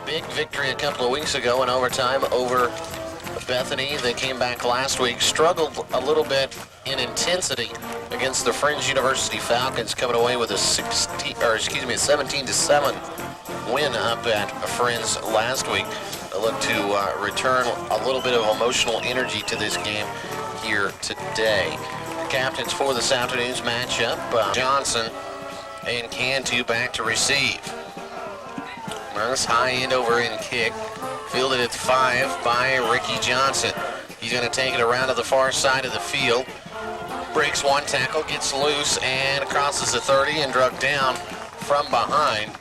Big victory a couple of weeks ago in overtime over Bethany. They came back last week, struggled a little bit in intensity against the Fringe University Falcons, coming away with a 17-7 win up at Friends last week. They look to return a little bit of emotional energy to this game here today. The captains for this afternoon's matchup, Johnson and Cantu back to receive. Nice high end over end kick, fielded at 5 by Ricky Johnson. He's going to take it around to the far side of the field. Breaks one tackle, gets loose, and crosses the 30 and drug down from behind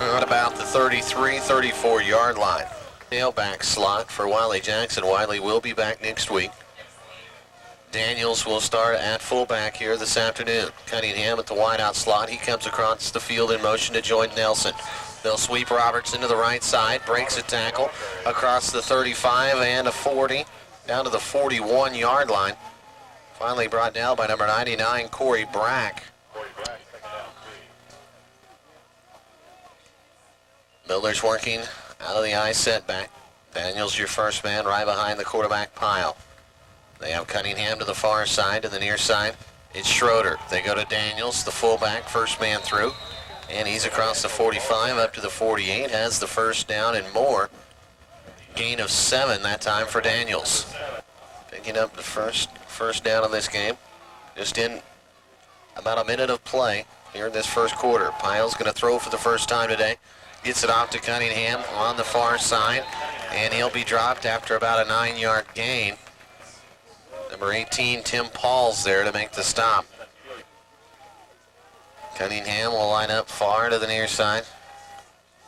at about the 33, 34-yard line. Tailback slot for Wiley Jackson. Wiley will be back next week. Daniels will start at fullback here this afternoon. Cunningham at the wideout slot. He comes across the field in motion to join Nelson. They'll sweep Robertson to the right side, breaks a tackle across the 35 and a 40, down to the 41-yard line. Finally brought down by number 99, Corey Brack. Miller's working out of the eye setback. Daniels your first man right behind the quarterback pile. They have Cunningham to the far side, to the near side. It's Schroeder. They go to Daniels, the fullback, first man through. And he's across the 45 up to the 48, has the first down and more. Gain of 7 that time for Daniels. Picking up the first down of this game. Just in about a minute of play here in this first quarter. Pyle's going to throw for the first time today. Gets it off to Cunningham on the far side, and he'll be dropped after about a 9-yard gain. Number 18, Tim Paul's there to make the stop. Cunningham will line up far to the near side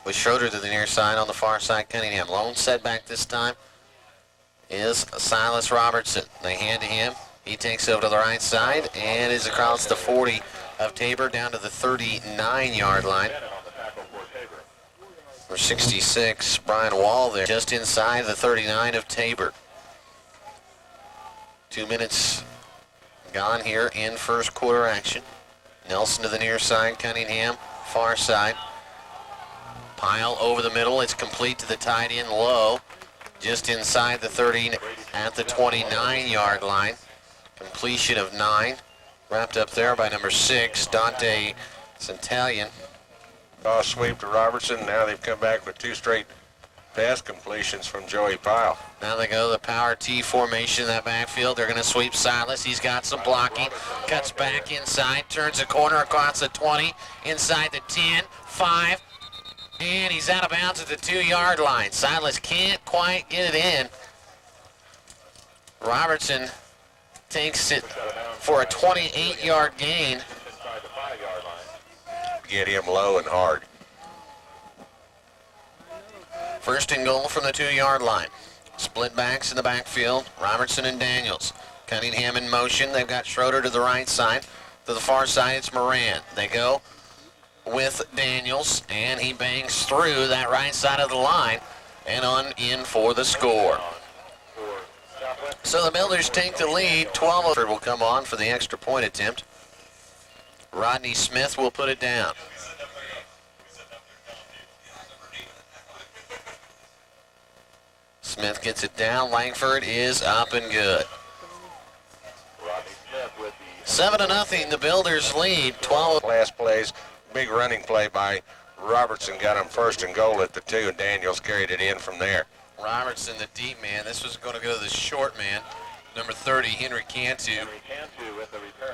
with Schroeder to the near side on the far side. Cunningham, lone setback this time is Silas Robertson. They hand to him. He takes over to the right side and is across the 40 of Tabor down to the 39-yard line. For 66, Brian Wall there just inside the 39 of Tabor. 2 minutes gone here in first quarter action. Nelson to the near side, Cunningham, far side. Pyle over the middle, it's complete to the tight end low. Just inside the 30 at the 29-yard line. Completion of 9. Wrapped up there by number 6, Dante Centalion. Sweep to Robertson. Now they've come back with 2 straight pass completions from Joey Pyle. Now they go to the power T formation in that backfield. They're going to sweep Silas. He's got some blocking. Cuts back inside. Turns a corner across the 20. Inside the 10. 5. And he's out of bounds at the 2-yard line. Silas can't quite get it in. Robertson takes it for a 28-yard gain. Get him low and hard. First and goal from the 2-yard line. Split backs in the backfield, Robertson and Daniels. Cunningham in motion. They've got Schroeder to the right side. To the far side, it's Moran. They go with Daniels, and he bangs through that right side of the line and on in for the score. So the Millers take the lead. 12 will come on for the extra point attempt. Rodney Smith will put it down. Smith gets it down. Langford is up and good. 7-0, the Builders lead. 12. Last plays, big running play by Robertson got him first and goal at the 2, and Daniels carried it in from there. Robertson, the deep man. This was going to go to the short man. Number 30, Henry Cantu.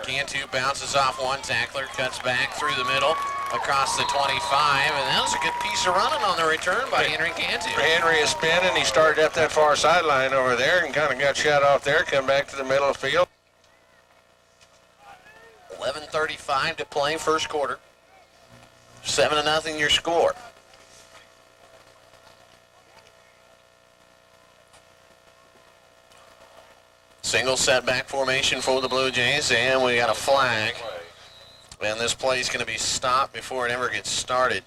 Cantu bounces off one tackler, cuts back through the middle, across the 25, and that was a good piece of running on the return by Henry Cantu. Henry is spinning. He started up that far sideline over there and kind of got shot off there, come back to the middle of the field. 11:35 to play first quarter. 7-0 your score. Single setback formation for the Blue Jays, and we got a flag. And this play is going to be stopped before it ever gets started.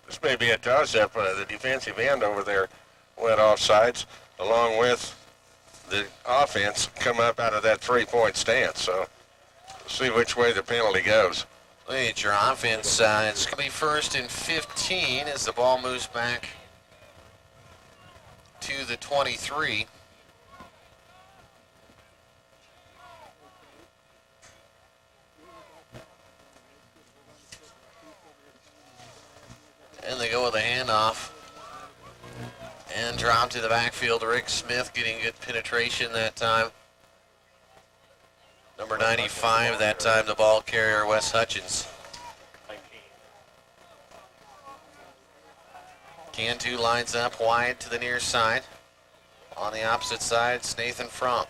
This may be a toss-up. The defensive end over there went offsides, along with the offense come up out of that 3-point stance. So we'll see which way the penalty goes. Look at your offense. It's going to be 1st and 15 as the ball moves back to the 23. And they go with a handoff and drop to the backfield. Rick Smith getting good penetration that time. Number 95 that time, the ball carrier, Wes Hutchins. Cantu lines up wide to the near side. On the opposite side, it's Nathan Frank.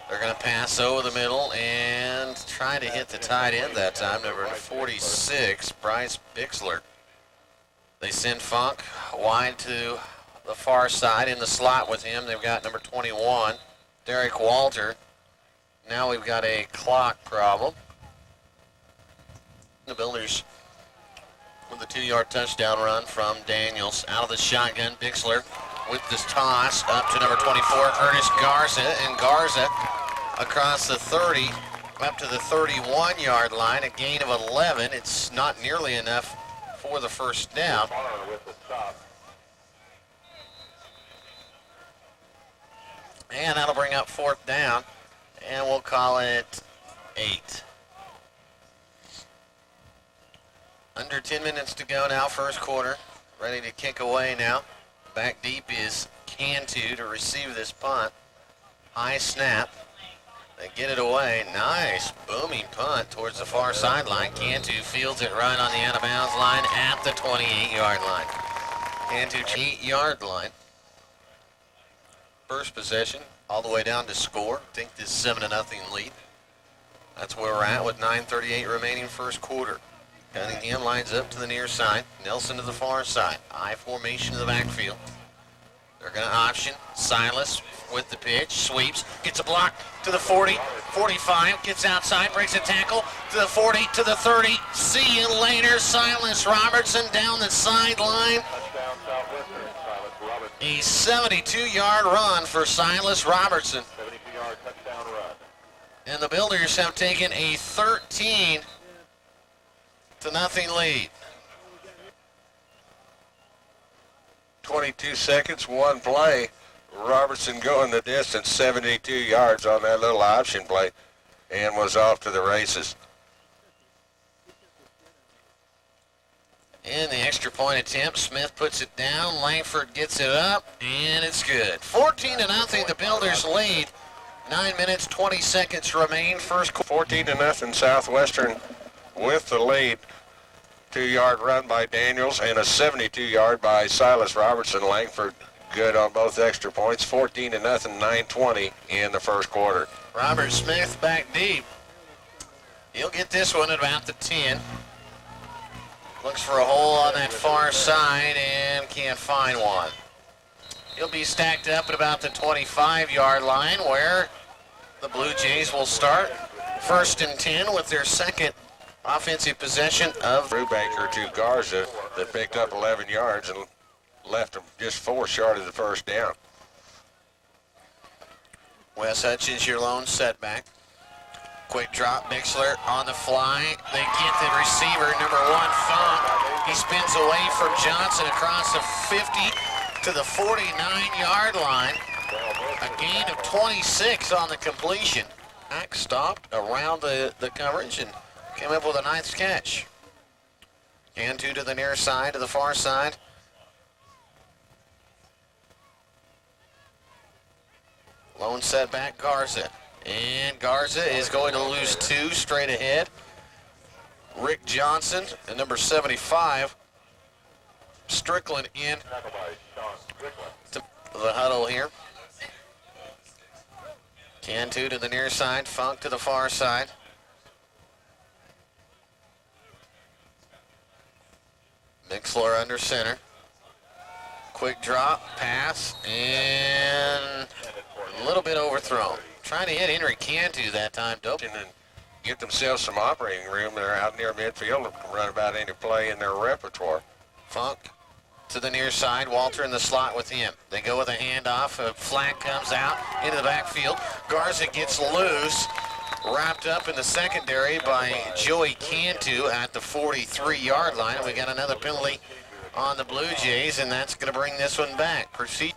They're going to pass over the middle and try to hit the tight end that time, number 46, Bryce Bixler. They send Funk wide to the far side. In the slot with him, they've got number 21, Derek Walter. Now we've got a clock problem. The Builders with the 2-yard touchdown run from Daniels. Out of the shotgun, Bixler with this toss up to number 24, Ernest Garza. And Garza across the 30 up to the 31-yard line, a gain of 11. It's not nearly enough for the first down. And that'll bring up 4th down, and we'll call it 8. Under 10 minutes to go now, first quarter. Ready to kick away now. Back deep is Cantu to receive this punt. High snap. They get it away. Nice booming punt towards the far sideline. Cantu fields it right on the out of bounds line at the 28-yard line. Cantu 8-yard line. First possession all the way down to score. I think this 7-0 lead. That's where we're at with 9:38 remaining first quarter. Cunningham lines up to the near side. Nelson to the far side. I formation to the backfield. They're going to option. Silas with the pitch. Sweeps. Gets a block to the 40. 45. Gets outside. Breaks a tackle to the 40. To the 30. See you later. Silas Robertson down the sideline. A 72-yard run for Silas Robertson. 72-yard touchdown run. And the Builders have taken a 13-0 lead. 22 seconds, one play. Robertson going the distance, 72 yards on that little option play, and was off to the races. In the extra point attempt, Smith puts it down. Langford gets it up, and it's good. 14-0, the Builders lead. 9 minutes, 20 seconds remain. First 14-0 Southwestern with the lead. 2-yard run by Daniels and a 72-yard by Silas Robertson. Langford good on both extra points. 14-0, 9:20 in the first quarter. Robert Smith back deep. He'll get this one at about the 10. Looks for a hole on that far side and can't find one. He'll be stacked up at about the 25-yard line where the Blue Jays will start. 1st and 10 with their second offensive possession of Brubaker to Garza that picked up 11 yards and left him just 4 short of the first down. Wes Hutchins, your lone setback. Quick drop, Bixler on the fly. They get the receiver, number 1, Funk. He spins away from Johnson across the 50 to the 49-yard line. A gain of 26 on the completion. Hack stopped around the coverage and came up with a nice catch. Cantu to the near side, to the far side. Lone setback, Garza. And Garza is going to lose 2 straight ahead. Rick Johnson, and number 75, Strickland in to the huddle here. Cantu to the near side, Funk to the far side. Bixler under center. Quick drop, pass, and a little bit overthrown. Trying to hit Henry Cantu that time, dope. And then get themselves some operating room. They're out near midfield and can run about any play in their repertoire. Funk to the near side, Walter in the slot with him. They go with a handoff, a flag comes out into the backfield. Garza gets loose wrapped up in the secondary by Joey Cantu at the 43-yard line. And we got another penalty on the Blue Jays, and that's going to bring this one back. Proceed.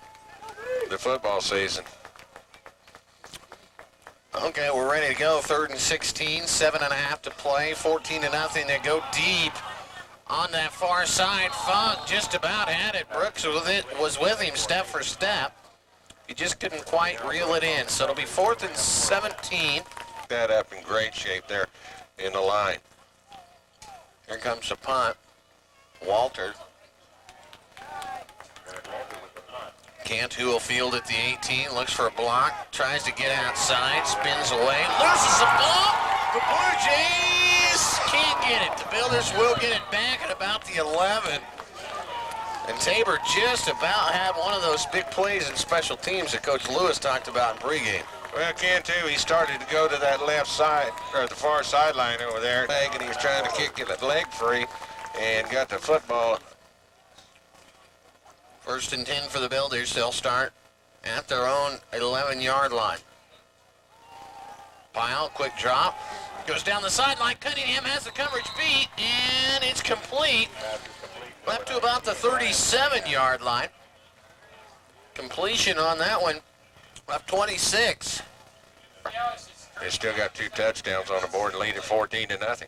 The football season. Okay, we're ready to go. 3rd and 16, 7.5 to play, 14-0. They go deep on that far side. Funk just about had it. Brooks was with him step for step. He just couldn't quite reel it in. So it'll be 4th and 17. That up in great shape there in the line. Here comes the punt. Walter. Cantu will field at the 18, looks for a block, tries to get outside, spins away, loses the ball. The Blue Jays can't get it. The Builders will get it back at about the 11. And Tabor just about had one of those big plays in special teams that Coach Lewis talked about in pregame. Well, Cantu, he started to go to that left side, or the far sideline over there, and he was trying to kick it leg free and got the football. 1st and 10 for the Builders. They'll start at their own 11-yard line. Pyle, quick drop. Goes down the sideline. Cunningham has the coverage beat, and it's complete. Up to about the 37-yard line. Completion on that one of 26. They still got 2 touchdowns on the board and lead at 14-0.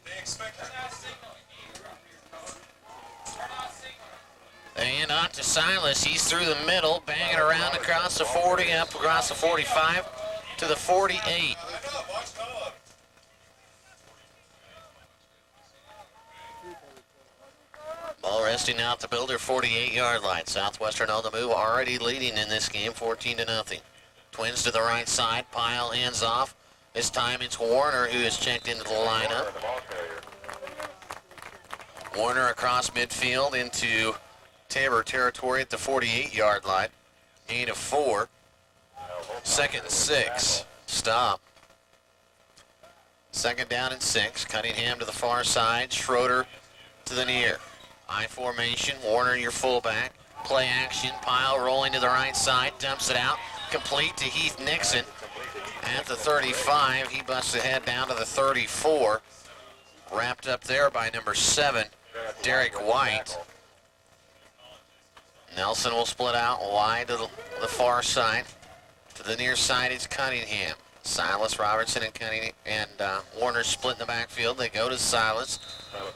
And on to Silas. He's through the middle, banging around across the 40, up across the 45 to the 48. Ball resting out the Builder 48-yard line. Southwestern on the move, already leading in this game, 14-0. Twins to the right side. Pyle hands off. This time it's Warner who has checked into the lineup. Warner across midfield into Tabor territory at the 48-yard line. Gain of 4. 2nd and 6. Stop. 2nd down and 6. Cunningham to the far side. Schroeder to the near. I formation. Warner your fullback. Play action. Pyle rolling to the right side. Dumps it out. Complete to Heath Nixon at the 35. He busts ahead down to the 34. Wrapped up there by number 7, Derek White. Nelson will split out wide to the far side. To the near side, it's Cunningham. Silas, Robertson, and Cunningham and Warner split in the backfield. They go to Silas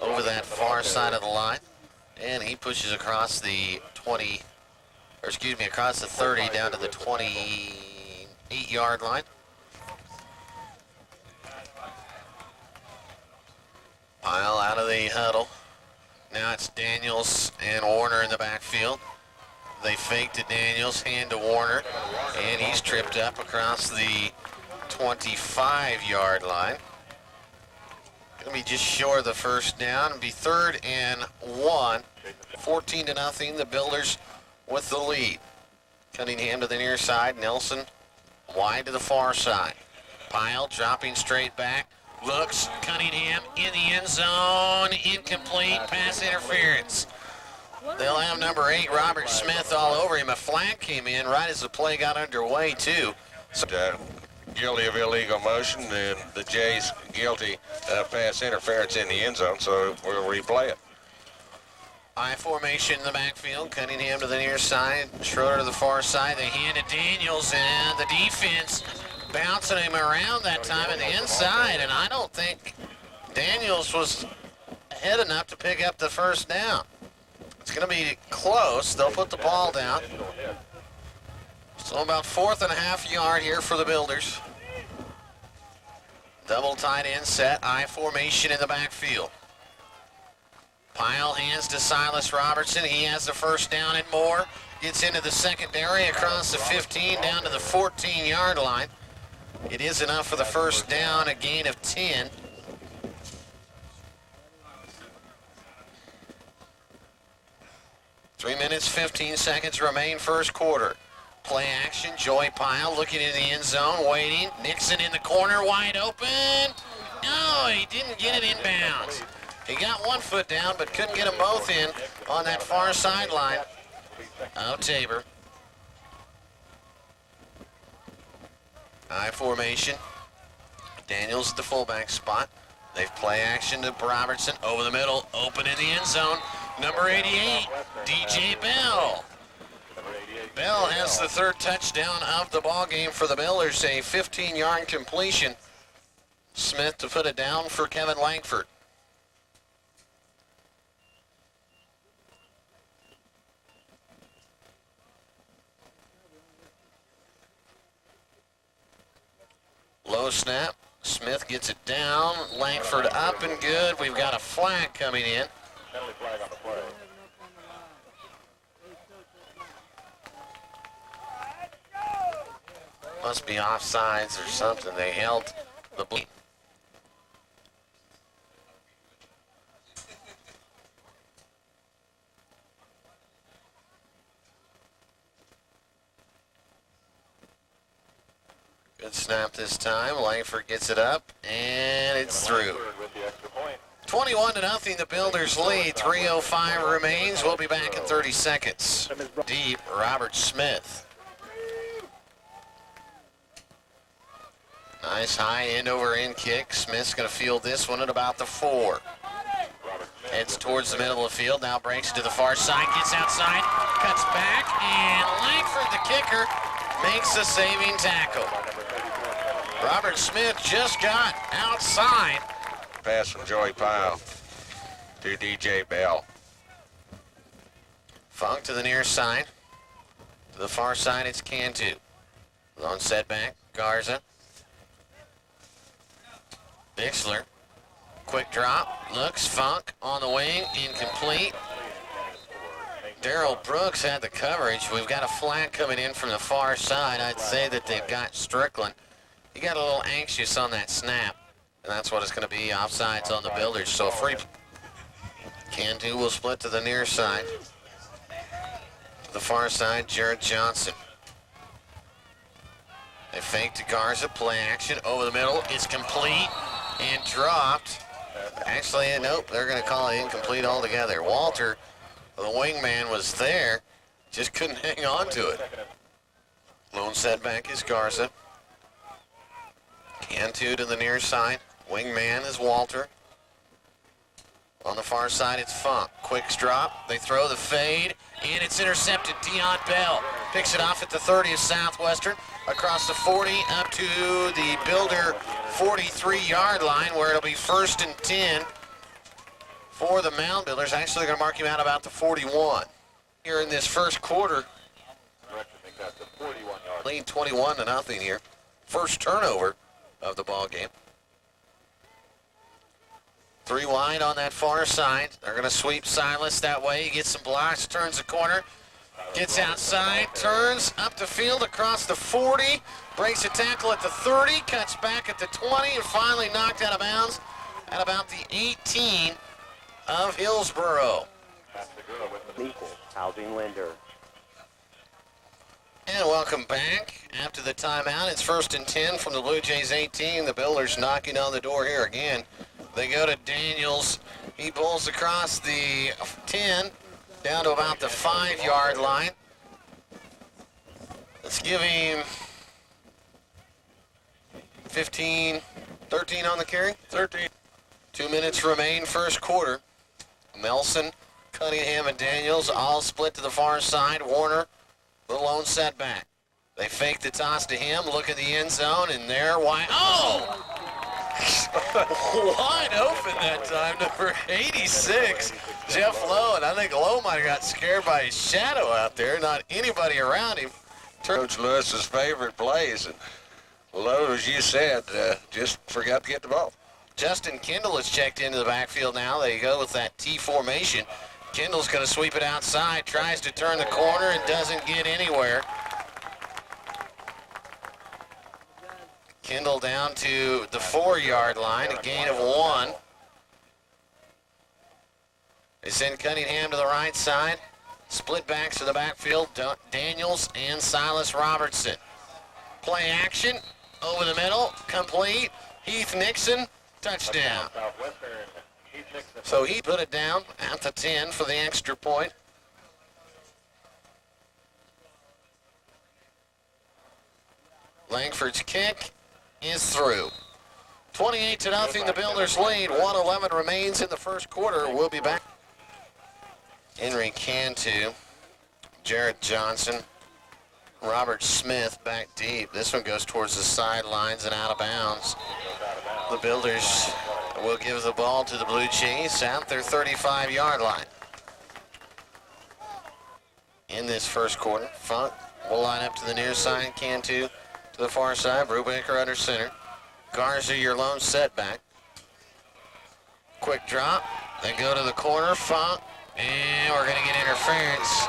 over that far side of the line, and he pushes across the 20, or excuse me, across the 30 down to the 28-yard line. Pyle out of the huddle. Now it's Daniels and Warner in the backfield. They fake to Daniels, hand to Warner, and he's tripped up across the 25-yard line. Gonna be just short of the first down. It'll be 3rd and 1. 14-0. The Builders with the lead. Cunningham to the near side. Nelson wide to the far side. Pyle dropping straight back. Looks. Cunningham in the end zone. Incomplete. Pass interference. They'll have number 8, Robert Smith, all over him. A flag came in right as the play got underway, too. So, guilty of illegal motion, and the Jays guilty of pass interference in the end zone, so we'll replay it. I formation in the backfield. Cunningham to the near side. Schroeder to the far side. They hand it Daniels, and the defense bouncing him around that time in the inside, and I don't think Daniels was ahead enough to pick up the first down. It's going to be close. They'll put the ball down. So about 4th and a half yard here for the Builders. Double tight end set. I formation in the backfield. Pyle hands to Silas Robertson. He has the first down and more. Gets into the secondary across the 15 down to the 14-yard line. It is enough for the first down, a gain of 10. Three minutes, 15 seconds remain first quarter. Play action, Joey Pyle looking in the end zone, waiting. Nixon in the corner, wide open. No, he didn't get it inbounds. He got one foot down, but couldn't get them both in on that far sideline of Tabor. I formation. Daniels at the fullback spot. They've play action to Robertson over the middle, open in the end zone. Number 88, DJ Bell. Bell has the third touchdown of the ball game for the Millers, a 15-yard completion. Smith to put it down for Kevin Langford. Low snap. Smith gets it down. Langford up and good. We've got a flag coming in. Penalty flag on the play. Must be offsides or something. They held the bleed. Good snap this time. Langford gets it up, and it's through. 21-0, the Builders lead. 3:05 remains. We'll be back in 30 seconds. Deep, Robert Smith. Nice high end over end kick. Smith's going to field this one at about the 4. Heads towards the middle of the field. Now breaks it to the far side. Gets outside. Cuts back. And Langford, the kicker, makes a saving tackle. Robert Smith just got outside. Pass from Joey Pyle to DJ Bell. Funk to the near side. To the far side, it's Cantu. Lone setback, Garza. Bixler. Quick drop. Looks, Funk on the wing. Incomplete. Darrell Brooks had the coverage. We've got a flag coming in from the far side. I'd say that they've got Strickland. He got a little anxious on that snap, and that's what it's going to be, offsides on the Builders. So free. Cantu will split to the near side. To the far side, Jared Johnson. They fake to Garza, play action over the middle. It's complete and dropped. Actually, nope, they're going to call it incomplete altogether. Walter, the wingman, was there, just couldn't hang on to it. Lone setback is Garza. Cantu to the near side. Wingman is Walter. On the far side, it's Funk. Quicks drop. They throw the fade, and it's intercepted. Dion Bell picks it off at the 30 of Southwestern, across the 40 up to the Builder 43-yard line, where it'll be 1st and 10 for the Mound Builders. Actually, they're going to mark him out about the 41. Here in this first quarter, lead 21-0 here. First turnover of the ball game. 3 wide on that far side. They're going to sweep Silas that way. He gets some blocks, turns the corner, gets outside, turns up the field across the 40, breaks a tackle at the 30, cuts back at the 20, and finally knocked out of bounds at about the 18 of Hillsboro. Housing lender. And welcome back. After the timeout, it's 1st and 10 from the Blue Jays 18. The Builders knocking on the door here again. They go to Daniels. He pulls across the 10 down to about the 5-yard line. Let's give him 15, 13 on the carry. 13. 2 minutes remain, first quarter. Nelson, Cunningham, and Daniels all split to the far side. Warner, the lone setback. They fake the toss to him, look at the end zone, and there, wide. Oh! Wide open that time, number 86, Jeff Lowe. And I think Lowe might have got scared by his shadow out there, not anybody around him. Coach Lewis's favorite plays, and Lowe, as you said, just forgot to get the ball. Justin Kendall is checked into the backfield now. They go with that T formation. Kendall's going to sweep it outside, tries to turn the corner, and doesn't get anywhere. Kendall down to the 4-yard line, a gain of 1. They send Cunningham to the right side. Split backs to the backfield, Daniels and Silas Robertson. Play action, over the middle, complete. Heath Nixon, touchdown. So he put it down at the 10 for the extra point. Langford's kick is through. 28-0, the Builders lead. 1:11 remains in the first quarter. We'll be back. Henry Cantu, Jared Johnson, Robert Smith back deep. This one goes towards the sidelines and out of bounds. The Builders will give the ball to the Blue Jays at their 35-yard line. In this first quarter, Funk will line up to the near side, Cantu to the far side, Brubaker under center. Garza, your lone setback. Quick drop, they go to the corner, Funk, and we're gonna get interference.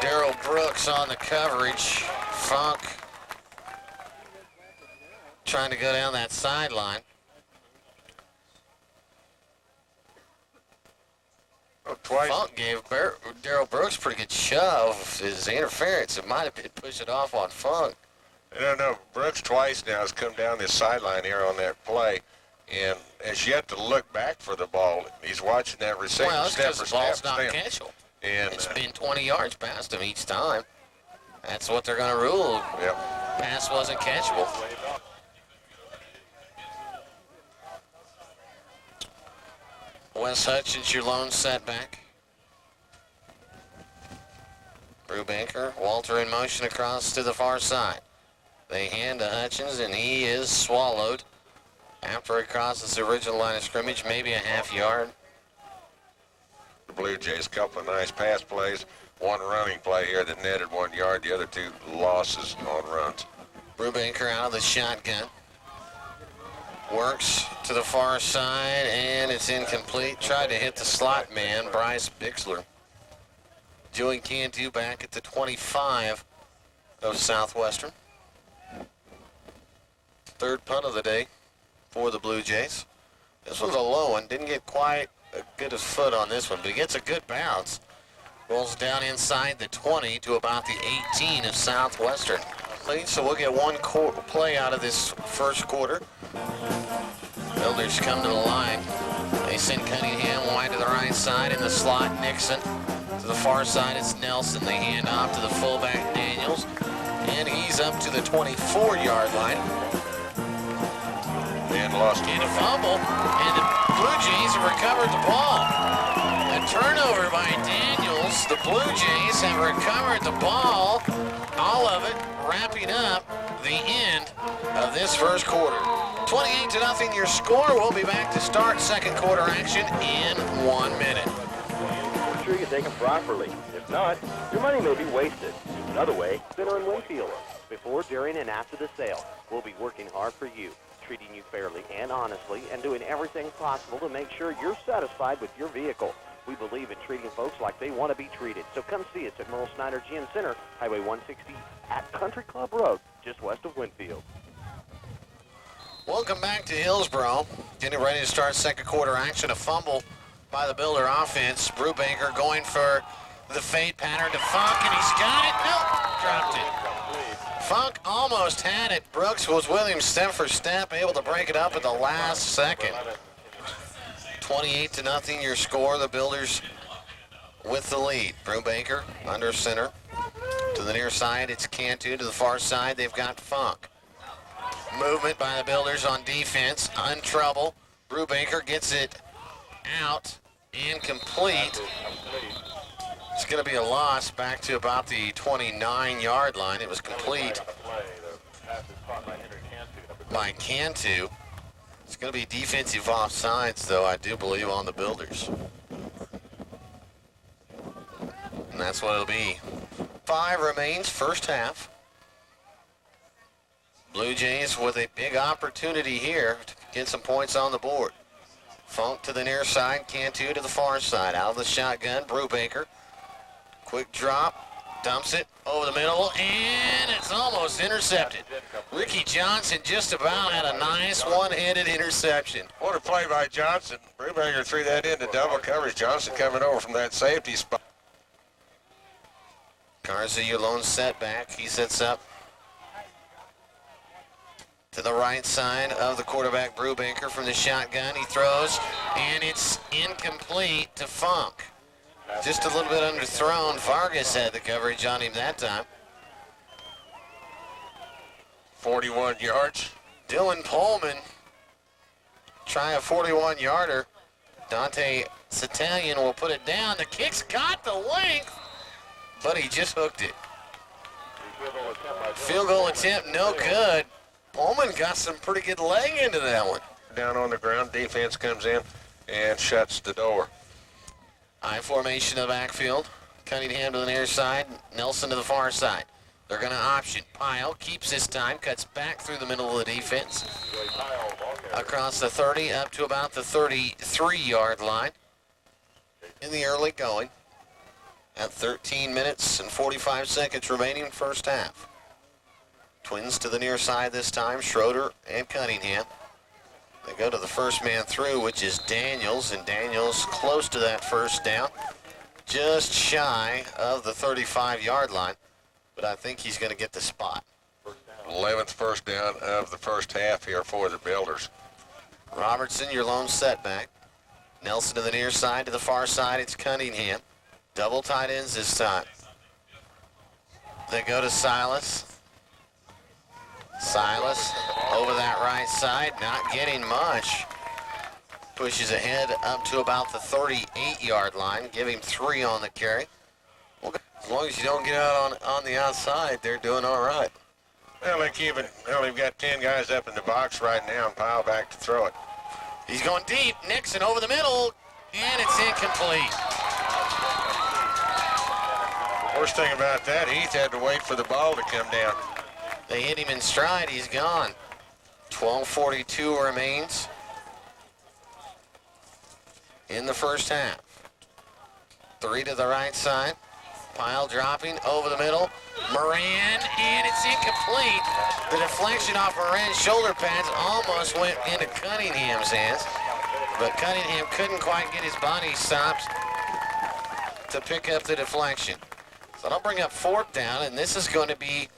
Daryl Brooks on the coverage. Funk trying to go down that sideline. Twice. Funk gave Daryl Brooks a pretty good shove. His interference, it might have been pushing off on Funk. I don't know. Brooks twice now has come down this sideline here on that play and has yet to look back for the ball. He's watching that receiver Well, that's step because for the ball's step. not catchable. And It's been 20 yards past him each time. That's what they're going to rule. yep. Pass wasn't catchable. Wes Hutchins, your lone setback. Brubaker, Walter in motion across to the far side. They hand to Hutchins, and he is swallowed after he crosses the original line of scrimmage, maybe a half yard. The Blue Jays, a couple of nice pass plays. One running play here that netted 1 yard. The other two losses on runs. Brubaker out of the shotgun. Works to the far side, and it's incomplete. Tried to hit the slot man, Bryce Bixler. Joey Cantu back at the 25 of Southwestern. Third punt of the day for the Blue Jays. This one's a low one. Didn't get quite a good a foot on this one, but he gets a good bounce. Rolls down inside the 20 to about the 18 of Southwestern. So we'll get one play out of this first quarter. Builders come to the line. They send Cunningham wide to the right side. In the slot, Nixon. To the far side, it's Nelson. They hand off to the fullback, Daniels. And he's up to the 24-yard line. And lost. And a fumble. And the Blue Jays have recovered the ball. A turnover by Daniels. The Blue Jays have recovered the ball. All of it wrapping up the end of this first quarter. 28-0 your score. We'll be back to start second quarter action in 1 minute. Make sure you take them properly. If not, your money may be wasted. Another way, Center and Winfield. Before, during, and after the sale, we'll be working hard for you, treating you fairly and honestly, and doing everything possible to make sure you're satisfied with your vehicle. We believe in treating folks like they want to be treated. So come see us at Merle Snyder GM Center, Highway 160 at Country Club Road, just west of Winfield. Welcome back to Hillsboro. Getting ready to start second quarter action. A fumble by the Builder offense. Brubaker going for the fade pattern to Funk, and he's got it. Nope, dropped it. Funk almost had it. Brooks was with him step for step, able to break it up at the last second. 28-0 your score. The Builders with the lead. Brubaker under center. To the near side, it's Cantu. To the far side, they've got Funk. Movement by the Builders on defense. Untrouble. Brubaker gets it out. Incomplete. It's going to be a loss back to about the 29-yard line. It was complete by Cantu. It's going to be defensive offsides, though, I do believe, on the Builders. And that's what it'll be. 5 remains, first half. Blue Jays with a big opportunity here to get some points on the board. Funk to the near side, Cantu to the far side. Out of the shotgun, Brubaker. Quick drop, dumps it over the middle, and it's almost intercepted. Ricky Johnson just about had a nice one-handed interception. What a play by Johnson. Brubaker threw that into double coverage. Johnson coming over from that safety spot. Garza, your lone setback. He sets up to the right side of the quarterback, Brubaker, from the shotgun. He throws, and it's incomplete to Funk. Just a little bit underthrown. Vargas had the coverage on him that time. 41 yards. Dylan Pullman try a 41-yarder. Dante Satalian will put it down. The kick's got the length, but he just hooked it. Field goal attempt, no good. Pullman got some pretty good leg into that one. Down on the ground, defense comes in and shuts the door. I formation of the backfield. Cunningham to the near side, Nelson to the far side. They're going to option. Pyle keeps his time, cuts back through the middle of the defense. Across the 30, up to about the 33-yard line in the early going. At 13 minutes and 45 seconds remaining first half. Twins to the near side this time, Schroeder and Cunningham. They go to the first man through, which is Daniels, and Daniels close to that first down. Just shy of the 35-yard line, but I think he's going to get the spot. 11th first down of the first half here for the Builders. Robertson, your lone setback. Nelson to the near side, to the far side, it's Cunningham. Double tight ends this time. They go to Silas. Silas over that right side, not getting much. Pushes ahead up to about the 38-yard line. Give him 3 on the carry. Well, as long as you don't get out on the outside, they're doing all right. Well, they've got 10 guys up in the box right now and Pyle back to throw it. He's going deep. Nixon over the middle, and it's incomplete. Worst thing about that, Heath had to wait for the ball to come down. They hit him in stride. He's gone. 12:42 remains in the first half. 3 to the right side. Pyle dropping over the middle. Moran, and it's incomplete. The deflection off Moran's shoulder pads almost went into Cunningham's hands, but Cunningham couldn't quite get his body stopped to pick up the deflection. So I'll bring up 4th down, and this is going to be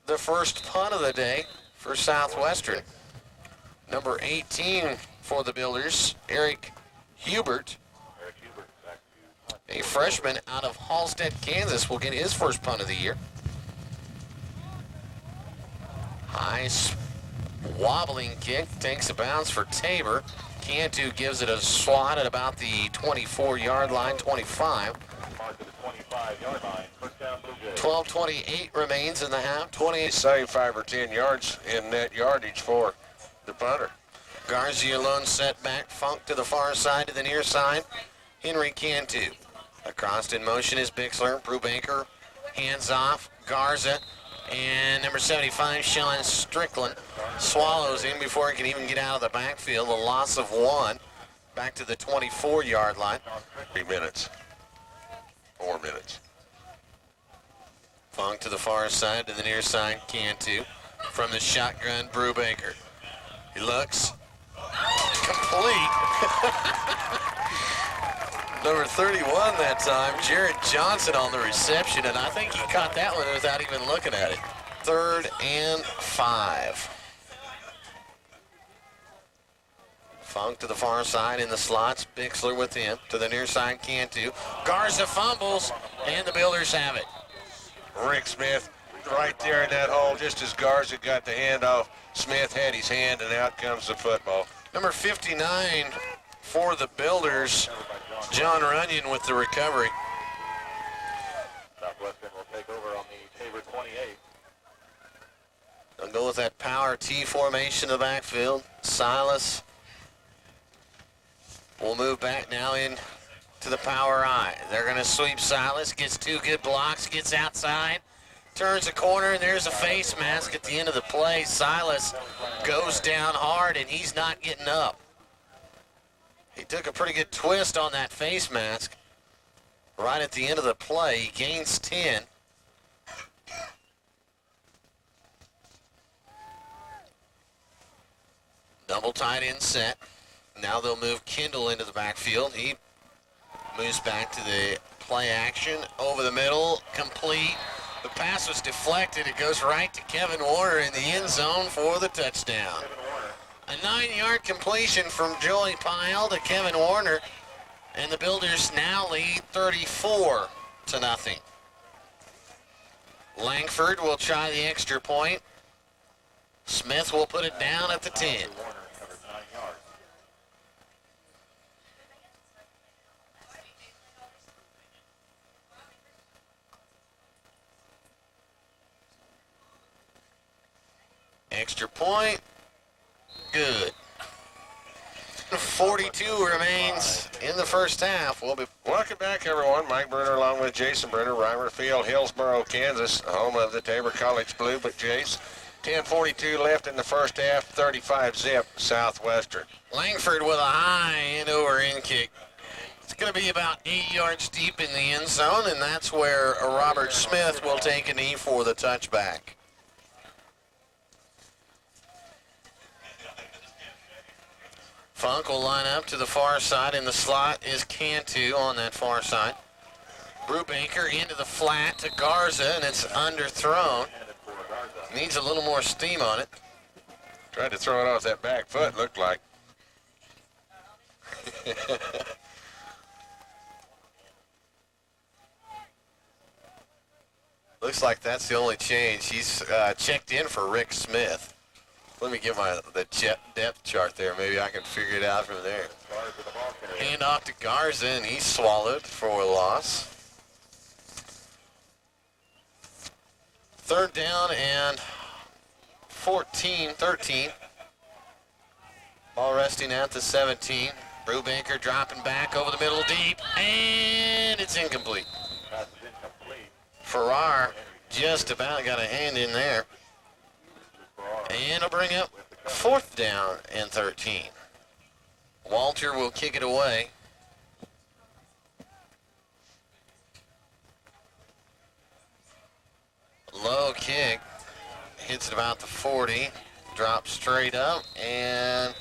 the first punt of the day for Southwestern. Number 18 for the Builders, Eric Hubert. A freshman out of Halstead, Kansas, will get his first punt of the year. High wobbling kick, takes a bounce for Tabor. Cantu gives it a swat at about the 24-yard line, 25. 12:28 remains in the half. 28. Save 5 or 10 yards in net yardage for the punter. Garcia lone setback. Funk to the far side, to the near side. Henry Cantu. Across in motion is Bixler. Brubaker hands off. Garza and number 75, Sean Strickland, swallows him before he can even get out of the backfield. A loss of 1. Back to the 24-yard line. 3 minutes. 4 minutes. Funk to the far side, to the near side, Cantu. From the shotgun, Brubaker. He looks. Complete. Number 31 that time, Jared Johnson on the reception, and I think he caught that one without even looking at it. 3rd and 5. Funk to the far side in the slots, Bixler with him. To the near side, Cantu. Garza fumbles, and the Builders have it. Rick Smith right there in that hole, just as Garza got the handoff. Smith had his hand, and out comes the football. Number 59 for the Builders, John Runyon with the recovery. Southwestern will take over on the Tabor 28. They'll go with that power T formation in the backfield. Silas will move back now in to the power I. They're going to sweep Silas, gets 2 good blocks, gets outside, turns the corner, and there's a face mask at the end of the play. Silas goes down hard, and he's not getting up. He took a pretty good twist on that face mask right at the end of the play. He gains 10. Double tight end set. Now they'll move Kendall into the backfield. He moves back to the play action. Over the middle, complete. The pass was deflected. It goes right to Kevin Warner in the end zone for the touchdown. A 9-yard completion from Joey Pyle to Kevin Warner, and the Builders now lead 34-0. Langford will try the extra point. Smith will put it down at the 10. point. Good. 42 remains in the first half. We'll be Welcome back, everyone. Mike Bruner along with Jason Bruner, Reimer Field, Hillsboro, Kansas, home of the Tabor College Blue. But Jace, 10:42 left in the first half, 35-zip Southwestern. Langford with a high end-over-end kick. It's going to be about 8 yards deep in the end zone, and that's where Robert Smith will take a knee for the touchback. Funk will line up to the far side. In the slot is Cantu on that far side. Brubaker into the flat to Garza, and it's underthrown. Needs a little more steam on it. Tried to throw it off that back foot, looked like. Looks like that's the only change. He's checked in for Rick Smith. Let me get the depth chart there. Maybe I can figure it out from there. Hand off to Garza, and he's swallowed for a loss. Third down and 13. Ball resting at the 17. Brubaker dropping back over the middle deep, and it's incomplete. Farrar just about got a hand in there. And it'll bring up fourth down and 13. Walter will kick it away. Low kick. Hits it about the 40. Drops straight up. And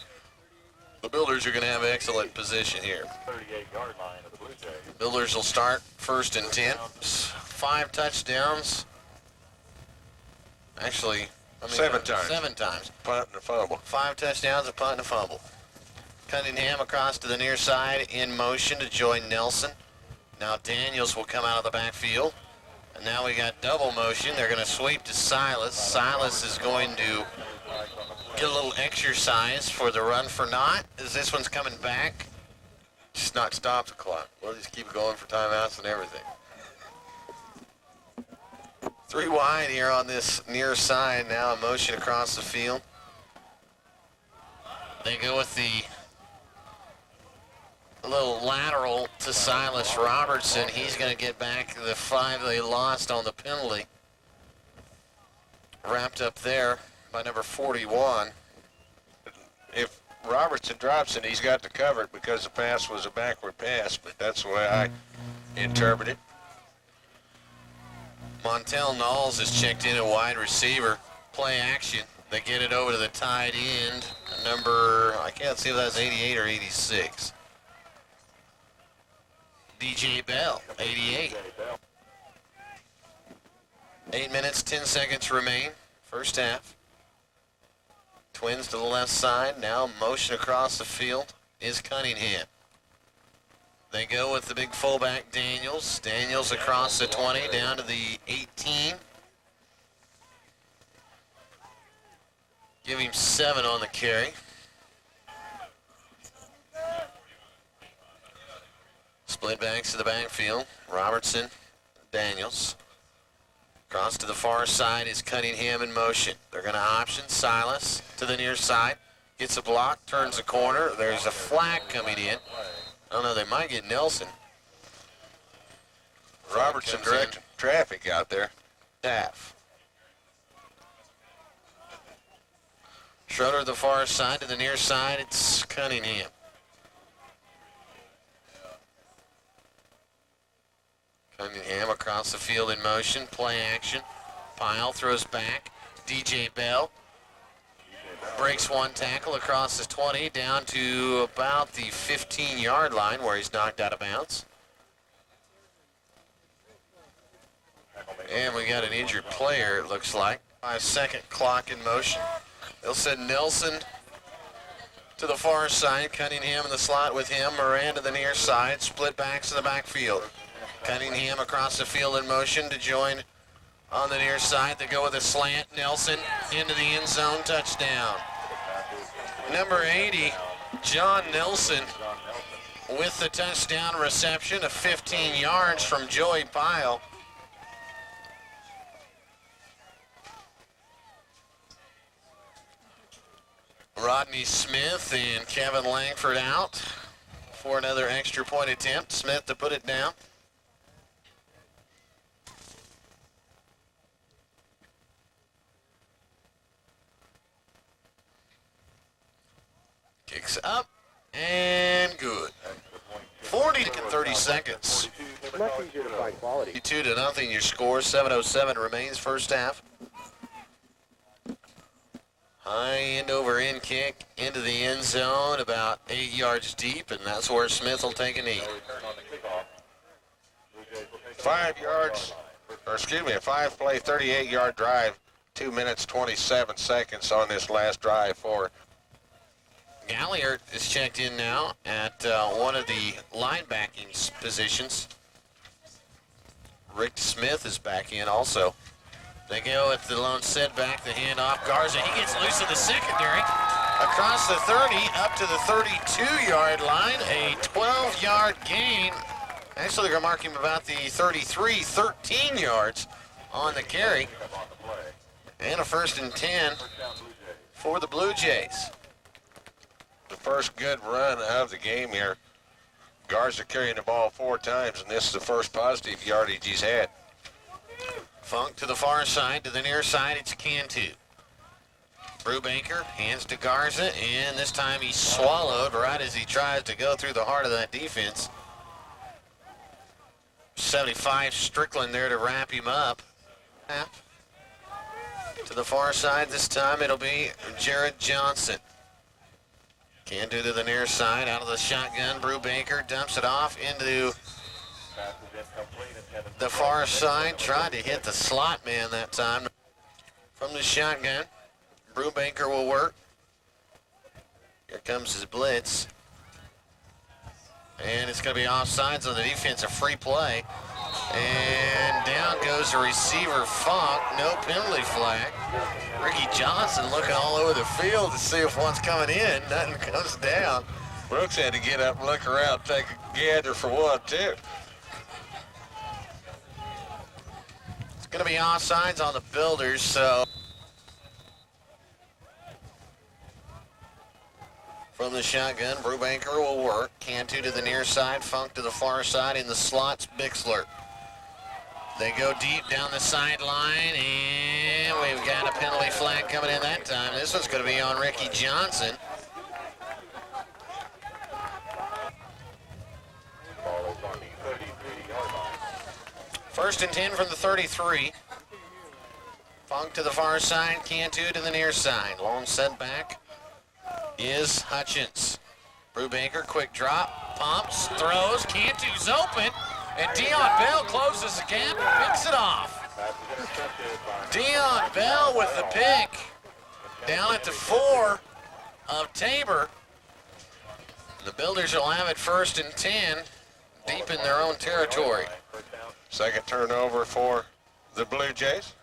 the Builders are going to have excellent position here. 38-yard line of the Blue Jays. Builders will start first and 10. 5 touchdowns. Actually, 7 times. 7 times. Punt and a fumble. 5 touchdowns, a punt and a fumble. Cunningham across to the near side in motion to join Nelson. Now Daniels will come out of the backfield. And now we got double motion. They're going to sweep to Silas. Silas is going to get a little exercise for the run for naught as this one's coming back. Just not stop the clock. We'll just keep going for timeouts and everything. 3 wide here on this near side. Now a motion across the field. They go with the little lateral to Silas Robertson. He's going to get back the 5 they lost on the penalty. Wrapped up there by number 41. If Robertson drops it, he's got to cover it because the pass was a backward pass, but that's the way I interpret it. Montel Knowles is checked in at wide receiver. Play action. They get it over to the tight end. Number, I can't see if that's 88 or 86. DJ Bell, 88. 8 minutes, 10 seconds remain. First half. Twins to the left side. Now motion across the field is Cunningham. They go with the big fullback, Daniels. Daniels across the 20, down to the 18. Give him 7 on the carry. Split backs to the backfield. Robertson, Daniels. Across to the far side is Cunningham in motion. They're going to option Silas to the near side. Gets a block, turns the corner. There's a flag coming in. I don't know, they might get Nelson. Robertson directing traffic out there. Taff. Schroeder to the far side, to the near side, it's Cunningham. Cunningham across the field in motion, play action. Pyle throws back. DJ Bell breaks one tackle across his 20 down to about the 15-yard line where he's knocked out of bounds. And we got an injured player, it looks like. 5-second clock in motion. They'll send Nelson to the far side. Cunningham in the slot with him. Moran to the near side. Split backs to the backfield. Cunningham across the field in motion to join on the near side. They go with a slant. Nelson into the end zone. Touchdown. Number 80, John Nelson with the touchdown reception of 15 yards from Joey Pyle. Rodney Smith and Kevin Langford out for another extra point attempt. Smith to put it down. Kicks up and good. 40 and 30 seconds. Much easier to find quality. 2-0 your score. 7:07 remains first half. High end over end kick into the end zone about 8 yards deep, and that's where Smith will take a knee. 5 yards, or excuse me, a 5-play, 38-yard drive, 2 minutes, 27 seconds on this last drive for. Galliard is checked in now at one of the linebacking positions. Rick Smith is back in also. They go at the lone setback, the handoff. Garza, he gets loose in the secondary. Across the 30, up to the 32-yard line, a 12-yard gain. Actually, they're marking him about the 33, 13 yards on the carry. And a 1st and 10 for the Blue Jays. The first good run of the game here. Garza carrying the ball 4 times, and this is the first positive yardage he's had. Funk to the far side, to the near side, it's Cantu. Brubaker hands to Garza, and this time he's swallowed right as he tries to go through the heart of that defense. 75 Strickland there to wrap him up. To the far side this time, it'll be Jared Johnson. Cantu to the near side, out of the shotgun. Brubaker dumps it off into the far side. Tried to hit the slot man that time. From the shotgun, Brubaker will work. Here comes his blitz. And it's going to be offsides on the defense, a free play. And down goes the receiver, Funk. No penalty flag. Ricky Johnson looking all over the field to see if one's coming in. Nothing comes down. Brooks had to get up and look around, take a gander for one, too. It's going to be offsides on the Builders, so. From the shotgun, Brubaker will work. Cantu to the near side, Funk to the far side. In the slots, Bixler. They go deep down the sideline, and we've got a penalty flag coming in that time. This one's going to be on Ricky Johnson. First and 10 from the 33. Funk to the far side, Cantu to the near side. Long setback is Hutchins. Brubaker, quick drop, pumps, throws, Cantu's open, and Dion Bell closes the gap and picks it off. Dion Bell with the pick down at the 4 of Tabor. The Builders will have it 1st and 10, deep in their own territory. Second turnover for the Blue Jays.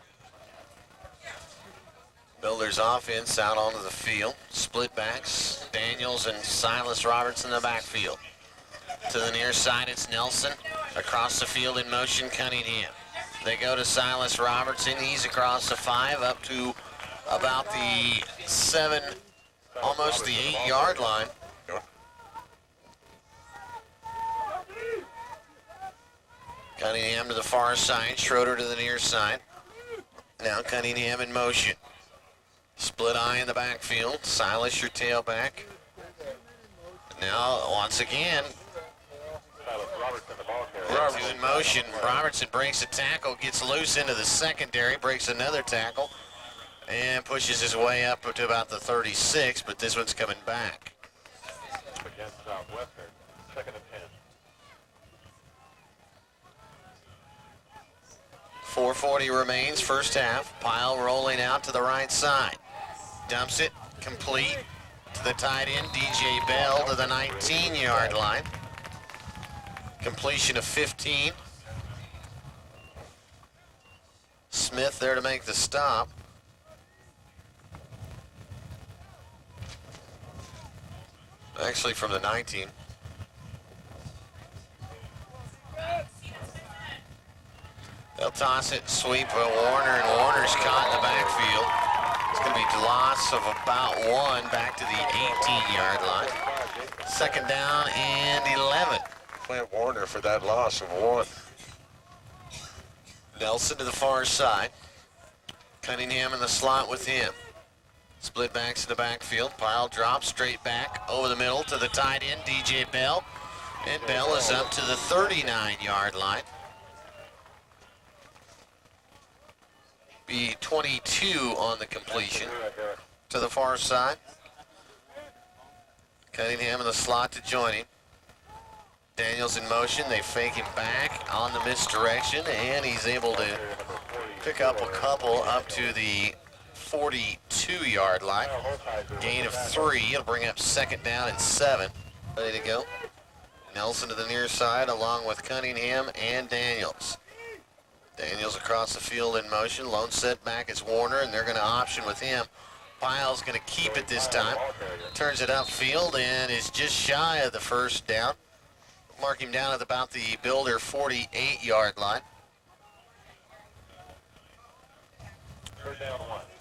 Builders offense out onto the field. Split backs, Daniels and Silas Roberts in the backfield. To the near side, it's Nelson. Across the field in motion, Cunningham. They go to Silas Robertson. He's across the 5 up to about the 7, almost the 8-yard line. Cunningham to the far side, Schroeder to the near side. Now Cunningham in motion. Split eye in the backfield. Silas, your tailback. Now, once again, Robertson in motion. Robertson breaks a tackle, gets loose into the secondary, breaks another tackle, and pushes his way up to about the 36, but this one's coming back. Against Southwestern, 2nd and 10. 4:40 remains, first half. Pyle rolling out to the right side. Dumps it, complete to the tight end, DJ Bell to the 19-yard line. Completion of 15. Smith there to make the stop. Actually from the 19. They'll toss it, sweep Warner, and Warner's caught in the backfield. It's going to be a loss of about 1 back to the 18-yard line. Second down and 11. Clint Warner for that loss of 1. Nelson to the far side. Cunningham in the slot with him. Split backs in the backfield. Pile drops straight back over the middle to the tight end, DJ Bell. And Bell is up to the 39-yard line. Be 22 on the completion to the far side. Cunningham in the slot to join him. Daniels in motion. They fake him back on the misdirection, and he's able to pick up a couple up to the 42-yard line. Gain of 3. It'll bring up second down and 7. Ready to go. Nelson to the near side along with Cunningham and Daniels. Daniels across the field in motion. Lone set back is Warner, and they're going to option with him. Pyle's going to keep it this time. Turns it upfield and is just shy of the first down. Mark him down at about the Builder 48-yard line.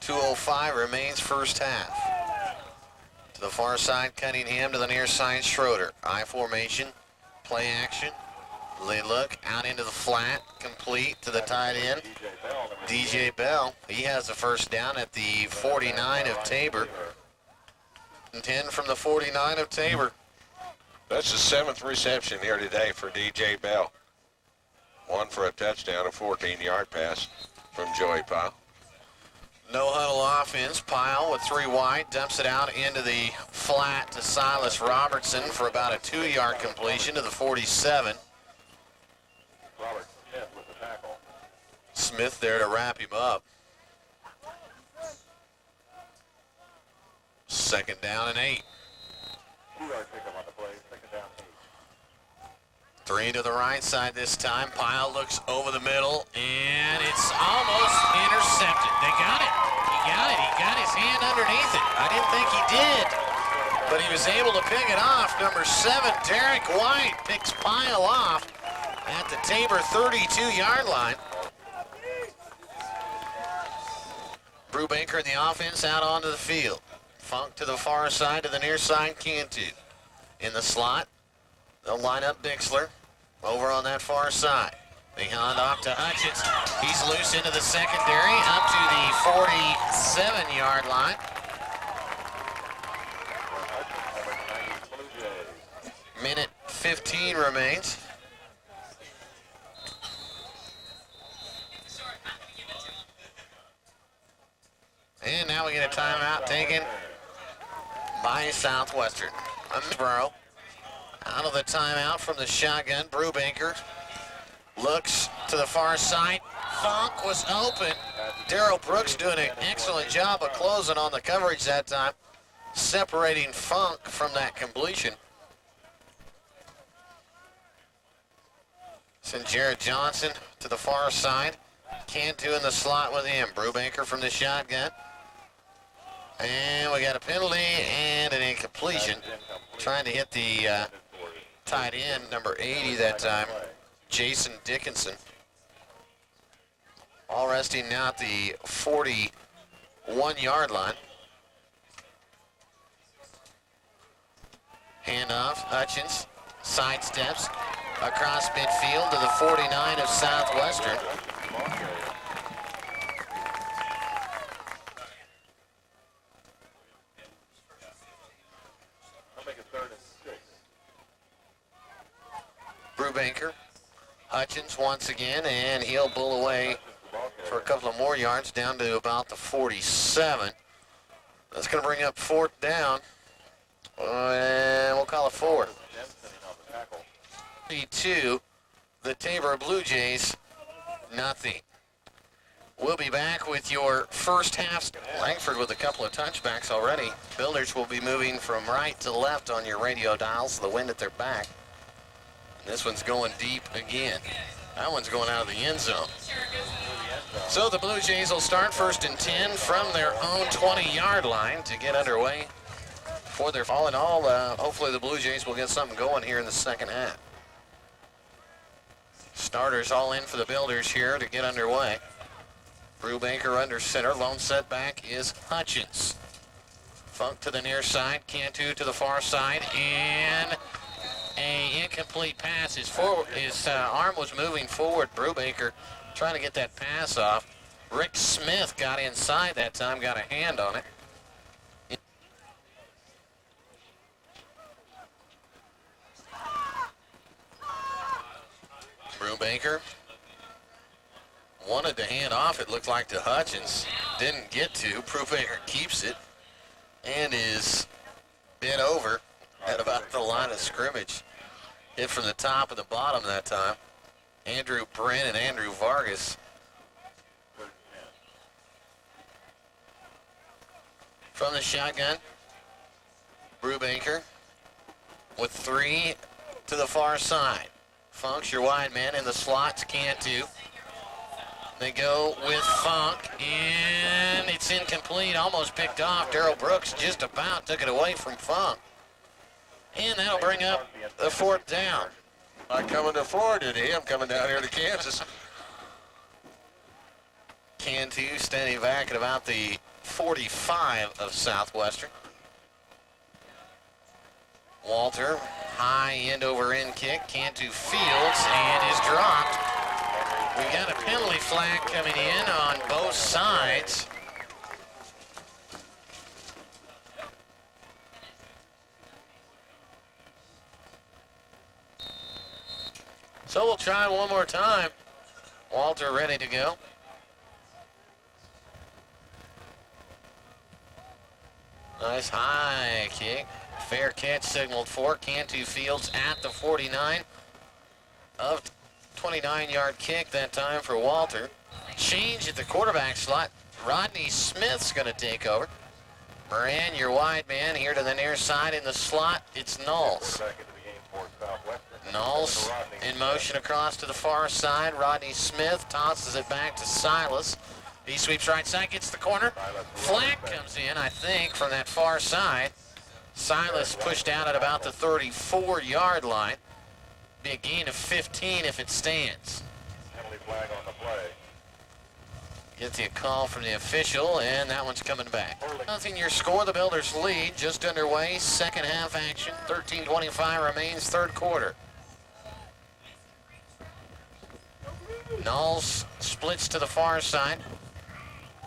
2:05 remains first half. To the far side, Cunningham to the near side, Schroeder. I formation, play action. They look out into the flat, complete to the tight end. DJ Bell, he has the first down at the 49 of Tabor. 10 from the 49 of Tabor. That's the 7th reception here today for DJ Bell. 1 for a touchdown, a 14-yard pass from Joey Pyle. No huddle offense. Pyle with 3 wide, dumps it out into the flat to Silas Robertson for about a 2-yard completion to the 47. Smith there to wrap him up. Second down and 8. 3 to the right side this time. Pyle looks over the middle, and it's almost intercepted. They got it. He got it. He got his hand underneath it. I didn't think he did, but he was able to pick it off. Number 7, Derek White picks Pyle off at the Tabor 32-yard line. Brubaker in the offense out onto the field. Funk to the far side to the near side, Cantu. In the slot, they'll line up Bixler over on that far side. They hand off to Hutchins. He's loose into the secondary up to the 47-yard line. Minute 15 remains. And now we get a timeout taken by Southwestern. Hillsboro out of the timeout from the shotgun. Brubaker looks to the far side. Funk was open. Darrell Brooks doing an excellent job of closing on the coverage that time, separating Funk from that completion. Send Jared Johnson to the far side. Cantu in the slot with him. Brubaker from the shotgun. And we got a penalty and an incompletion. Trying to hit the tight end, number 80 that time, Jason Dickinson. All resting now at the 41-yard line. Handoff, Hutchins sidesteps across midfield to the 49 of Southwestern. Brubaker, Hutchins once again, and he'll bull away for a couple of more yards down to about the 47. That's going to bring up fourth down, and we'll call it fourth. 2, the Tabor Blue Jays, nothing. We'll be back with your first half. Langford with a couple of touchbacks already. Builders will be moving from right to left on your radio dials, the wind at their back. This one's going deep again. That one's going out of the end zone. So the Blue Jays will start first and 10 from their own 20-yard line to get underway for their all in all. Hopefully the Blue Jays will get something going here in the second half. Starters all in for the Builders here to get underway. Brubaker under center. Lone setback is Hutchins. Funk to the near side. Cantu to the far side. And a incomplete pass. His arm was moving forward. Brubaker trying to get that pass off. Rick Smith got inside that time, got a hand on it. Brubaker wanted to hand off, it looked like, to Hutchins. Didn't get to. Brubaker keeps it and is bent over at about the line of scrimmage. Hit from the top and the bottom that time. Andrew Brin and Andrew Vargas. From the shotgun, Brubaker with 3 to the far side. Funk's your wide man in the slots, Cantu. They go with Funk, and it's incomplete, almost picked off. Darrell Brooks just about took it away from Funk. And that'll bring up the 4th down. Not coming to Florida today, I'm coming down here to Kansas. Cantu standing back at about the 45 of Southwestern. Walter, high end over end kick. Cantu fields and is dropped. We got a penalty flag coming in on both sides. So we'll try one more time. Walter ready to go. Nice high kick. Fair catch signaled for. Cantu fields at the 49 of 29-yard kick that time for Walter. Change at the quarterback slot. Rodney Smith's going to take over. Moran, your wide man, here to the near side in the slot. It's Knowles. Knowles in motion across to the far side. Rodney Smith tosses it back to Silas. He sweeps right side, gets the corner. Flag comes in, I think, from that far side. Silas pushed out at about the 34-yard line. Be a gain of 15 if it stands. Penalty flag on the play. Get the call from the official, and that one's coming back. Nothing your score, the Builders lead, just underway, second half action, 13:25 remains, third quarter. Knowles splits to the far side.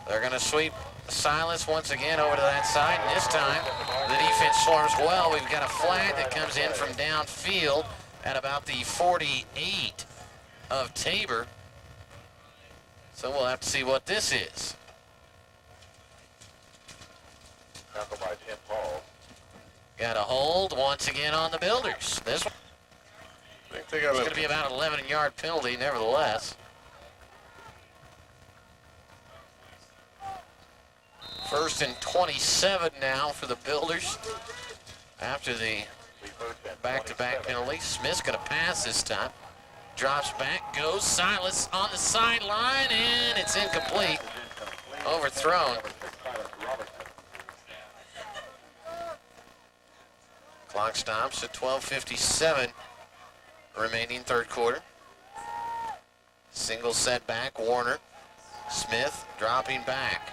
They're going to sweep Silas once again over to that side, and this time the defense swarms well. We've got a flag that comes in from downfield at about the 48 of Tabor. So we'll have to see what this is. Tackle by Tim Paul. Got a hold once again on the Builders. This one I think they is got going to be about an 11-yard penalty nevertheless. First and 27 now for the Builders after the back-to-back penalty. Smith's going to pass this time. Drops back, goes Silas on the sideline, and it's incomplete. Overthrown. Clock stops at 12:57 remaining third quarter. Single setback, Warner. Smith dropping back.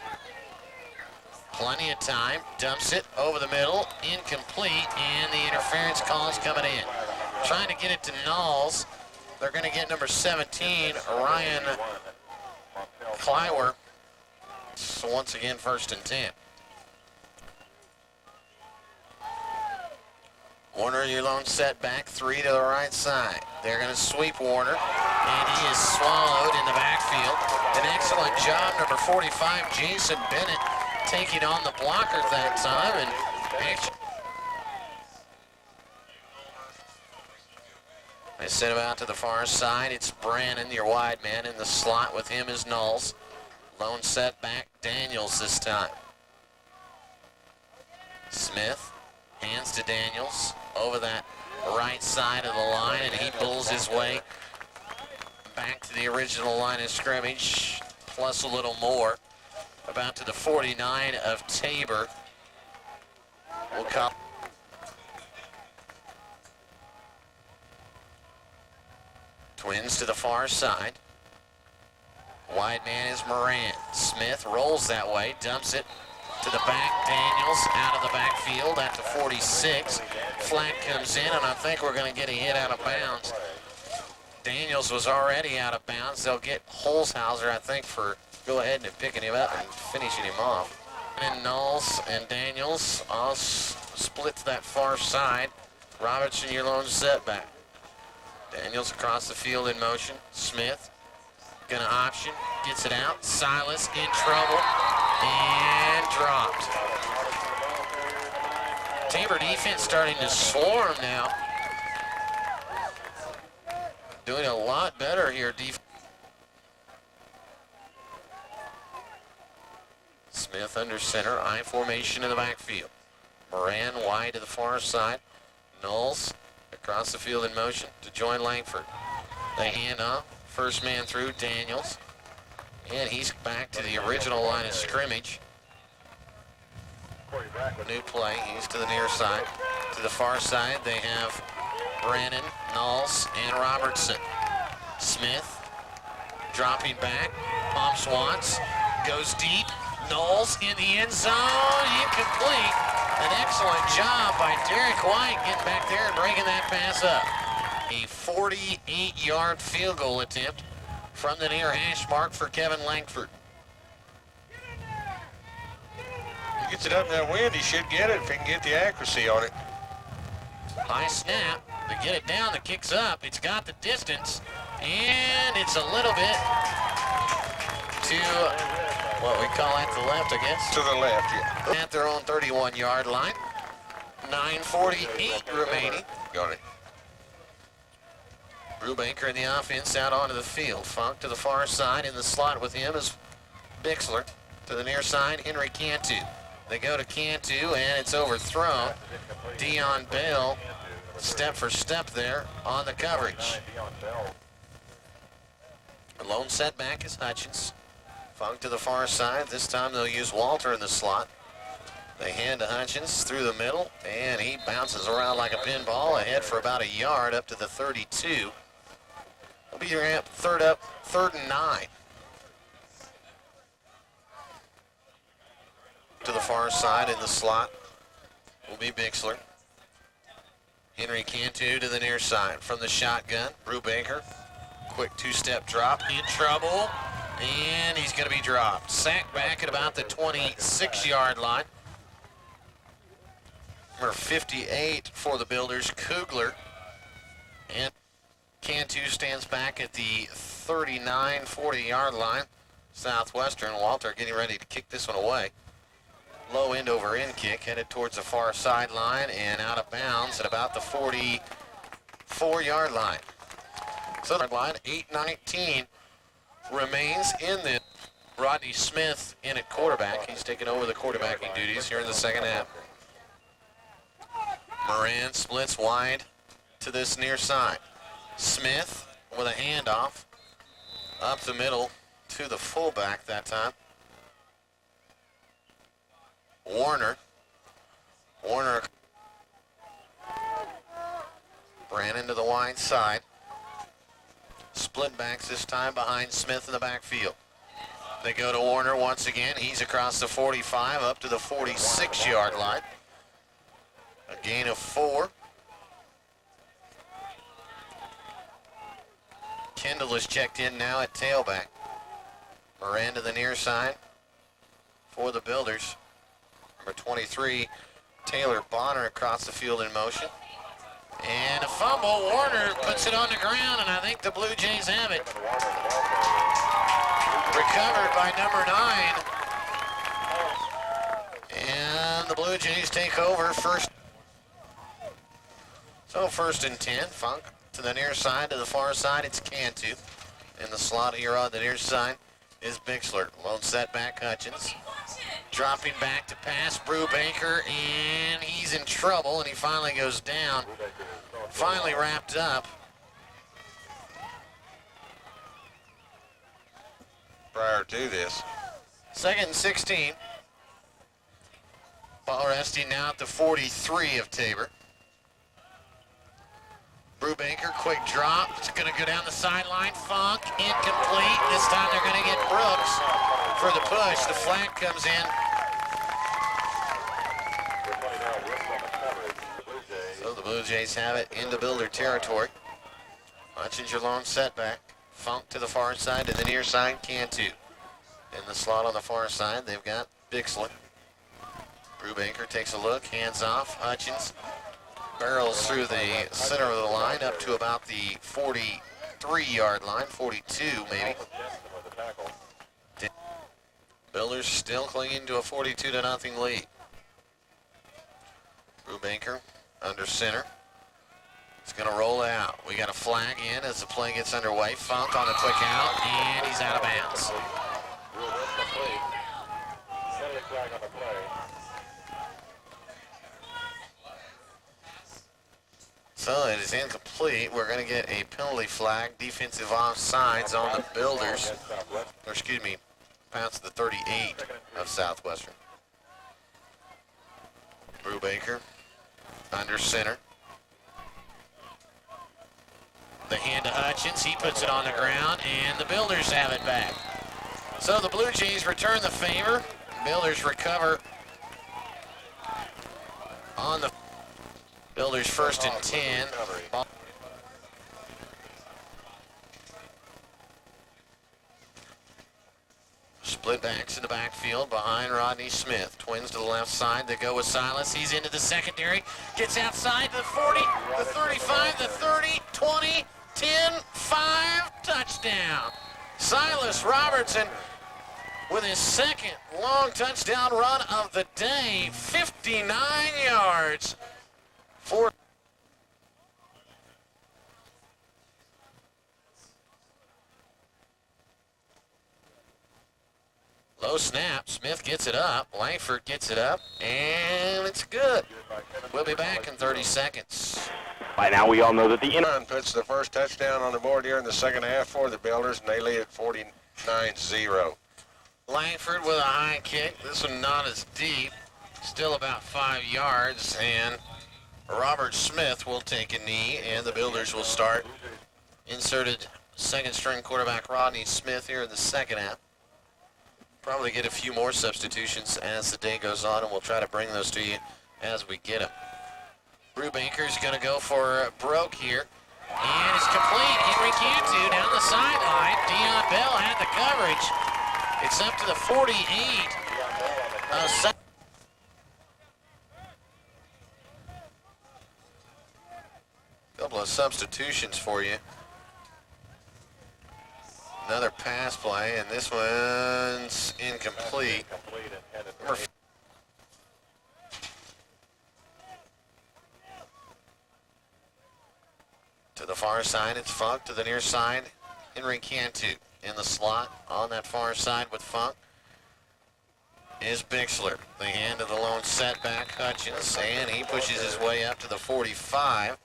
Plenty of time, dumps it over the middle, incomplete, and the interference call is coming in. Trying to get it to Knowles. They're going to get number 17, Ryan Kleiwer. So once again, first and 10. Warner, your lone setback, 3 to the right side. They're going to sweep Warner, and he is swallowed in the backfield. An excellent job, number 45, Jason Bennett, taking on the blocker that time, and actually they send him out to the far side. It's Brannon, your wide man, in the slot. With him is Knowles. Lone setback, Daniels this time. Smith hands to Daniels over that right side of the line, and he pulls his way back to the original line of scrimmage, plus a little more. About to the 49 of Tabor. Will come. Twins to the far side. Wide man is Moran. Smith rolls that way, dumps it to the back. Daniels out of the backfield at the 46. Flag comes in, and I think we're going to get a hit out of bounds. Daniels was already out of bounds. They'll get Holzhauser, I think, for go ahead and picking him up and finishing him off. And Knowles and Daniels all split to that far side. Robertson, your lone setback. Daniels across the field in motion. Smith gonna option, gets it out. Silas in trouble and dropped. Tabor defense starting to swarm now. Doing a lot better here. Smith under center, I formation in the backfield. Moran wide to the far side. Knowles across the field in motion to join Langford. They hand off, first man through, Daniels. And he's back to the original line of scrimmage. New play, he's to the near side. To the far side, they have Brannon, Knowles, and Robertson. Smith dropping back, pumps once, goes deep. Knowles in the end zone, incomplete. An excellent job by Derek White getting back there and breaking that pass up. A 48-yard field goal attempt from the near hash mark for Kevin Langford. He gets it up in that wind, he should get it if he can get the accuracy on it. High snap, they get it down, the kick's up, it's got the distance, and it's a little bit to what we call at the left, I guess. To the left, yeah. At their own 31-yard line. 9:48 remaining. Got it. Brubaker in the offense out onto the field. Funk to the far side. In the slot with him is Bixler. To the near side, Henry Cantu. They go to Cantu, and it's overthrown. Dion Bell, step for step there on the coverage. The lone setback is Hutchins. Funk to the far side. This time they'll use Walter in the slot. They hand to Hutchins through the middle, and he bounces around like a pinball ahead for about a yard up to the 32. They'll be third and 9. To the far side in the slot will be Bixler. Henry Cantu to the near side from the shotgun. Brubaker, quick two-step drop, in trouble. And he's going to be dropped. Sacked back at about the 26-yard line. Number 58 for the Builders, Kugler. And Cantu stands back at the 39, 40-yard line. Southwestern, Walter getting ready to kick this one away. Low end over end kick headed towards the far sideline and out of bounds at about the 44-yard line. So line 8:19 remains in the Rodney Smith in at quarterback. He's taking over the quarterbacking duties here in the second half. Moran splits wide to this near side. Smith with a handoff up the middle to the fullback that time. Warner Brannon to the wide side. Split backs this time behind Smith in the backfield. They go to Warner once again. He's across the 45 up to the 46-yard line. A gain of 4. Kendall is checked in now at tailback. Moran to the near side for the Builders. Number 23, Taylor Bonner across the field in motion. And a fumble. Warner puts it on the ground, and I think the Blue Jays have it. Recovered by number 9. And the Blue Jays take over first. So first and 10. Funk to the near side, to the far side, it's Cantu. In the slot here on the near side is Bixler. Lone setback, Hutchins. Dropping back to pass, Brubaker, and he's in trouble, and he finally goes down. Finally wrapped up. Prior to this. Second and 16. Ball resting now at the 43 of Tabor. Brubaker, quick drop. It's going to go down the sideline. Funk, incomplete. This time they're going to get Brooks for the push. The flag comes in. So the Blue Jays have it into Builder territory. Hutchins your long setback. Funk to the far side, to the near side, Cantu. In the slot on the far side, they've got Bixler. Brubaker takes a look, hands off. Hutchins barrels through the center of the line up to about the 43-yard line, 42 maybe. Builders still clinging to a 42-0 lead. Brubaker under center. It's going to roll out. We got a flag in as the play gets underway. Funk on the quick out, and he's out of bounds. So it is incomplete. We're going to get a penalty flag, defensive offsides on the Builders. Or excuse me, past the 38 of Southwestern. Brubaker under center. The hand to Hutchins, he puts it on the ground, and the Builders have it back. So the Blue Jays return the favor. Builders recover on the Builders first and 10. Split backs in the backfield behind Rodney Smith. Twins to the left side. They go with Silas. He's into the secondary. Gets outside the 40, the 35, the 30, 20, 10, 5, touchdown. Silas Robertson with his second long touchdown run of the day, 59 yards for low snap. Smith gets it up. Langford gets it up, and it's good. We'll be back in 30 seconds. By now, we all know that the Run puts the first touchdown on the board here in the second half for the Builders, and they lead at 49-0. Langford with a high kick. This one not as deep. Still about 5 yards, and Robert Smith will take a knee, and the Builders will start. Inserted second-string quarterback Rodney Smith here in the second half. Probably get a few more substitutions as the day goes on, and we'll try to bring those to you as we get them. Brubaker's going to go for Broke here, and it's complete. Henry Cantu down the sideline. Deion Bell had the coverage. It's up to the 48. Couple of substitutions for you. Another pass play, and this one's incomplete. To the far side, it's Funk. To the near side, Henry Cantu. In the slot on that far side with Funk is Bixler. The hand of the lone setback, Hutchins, and he pushes his way up to the 45.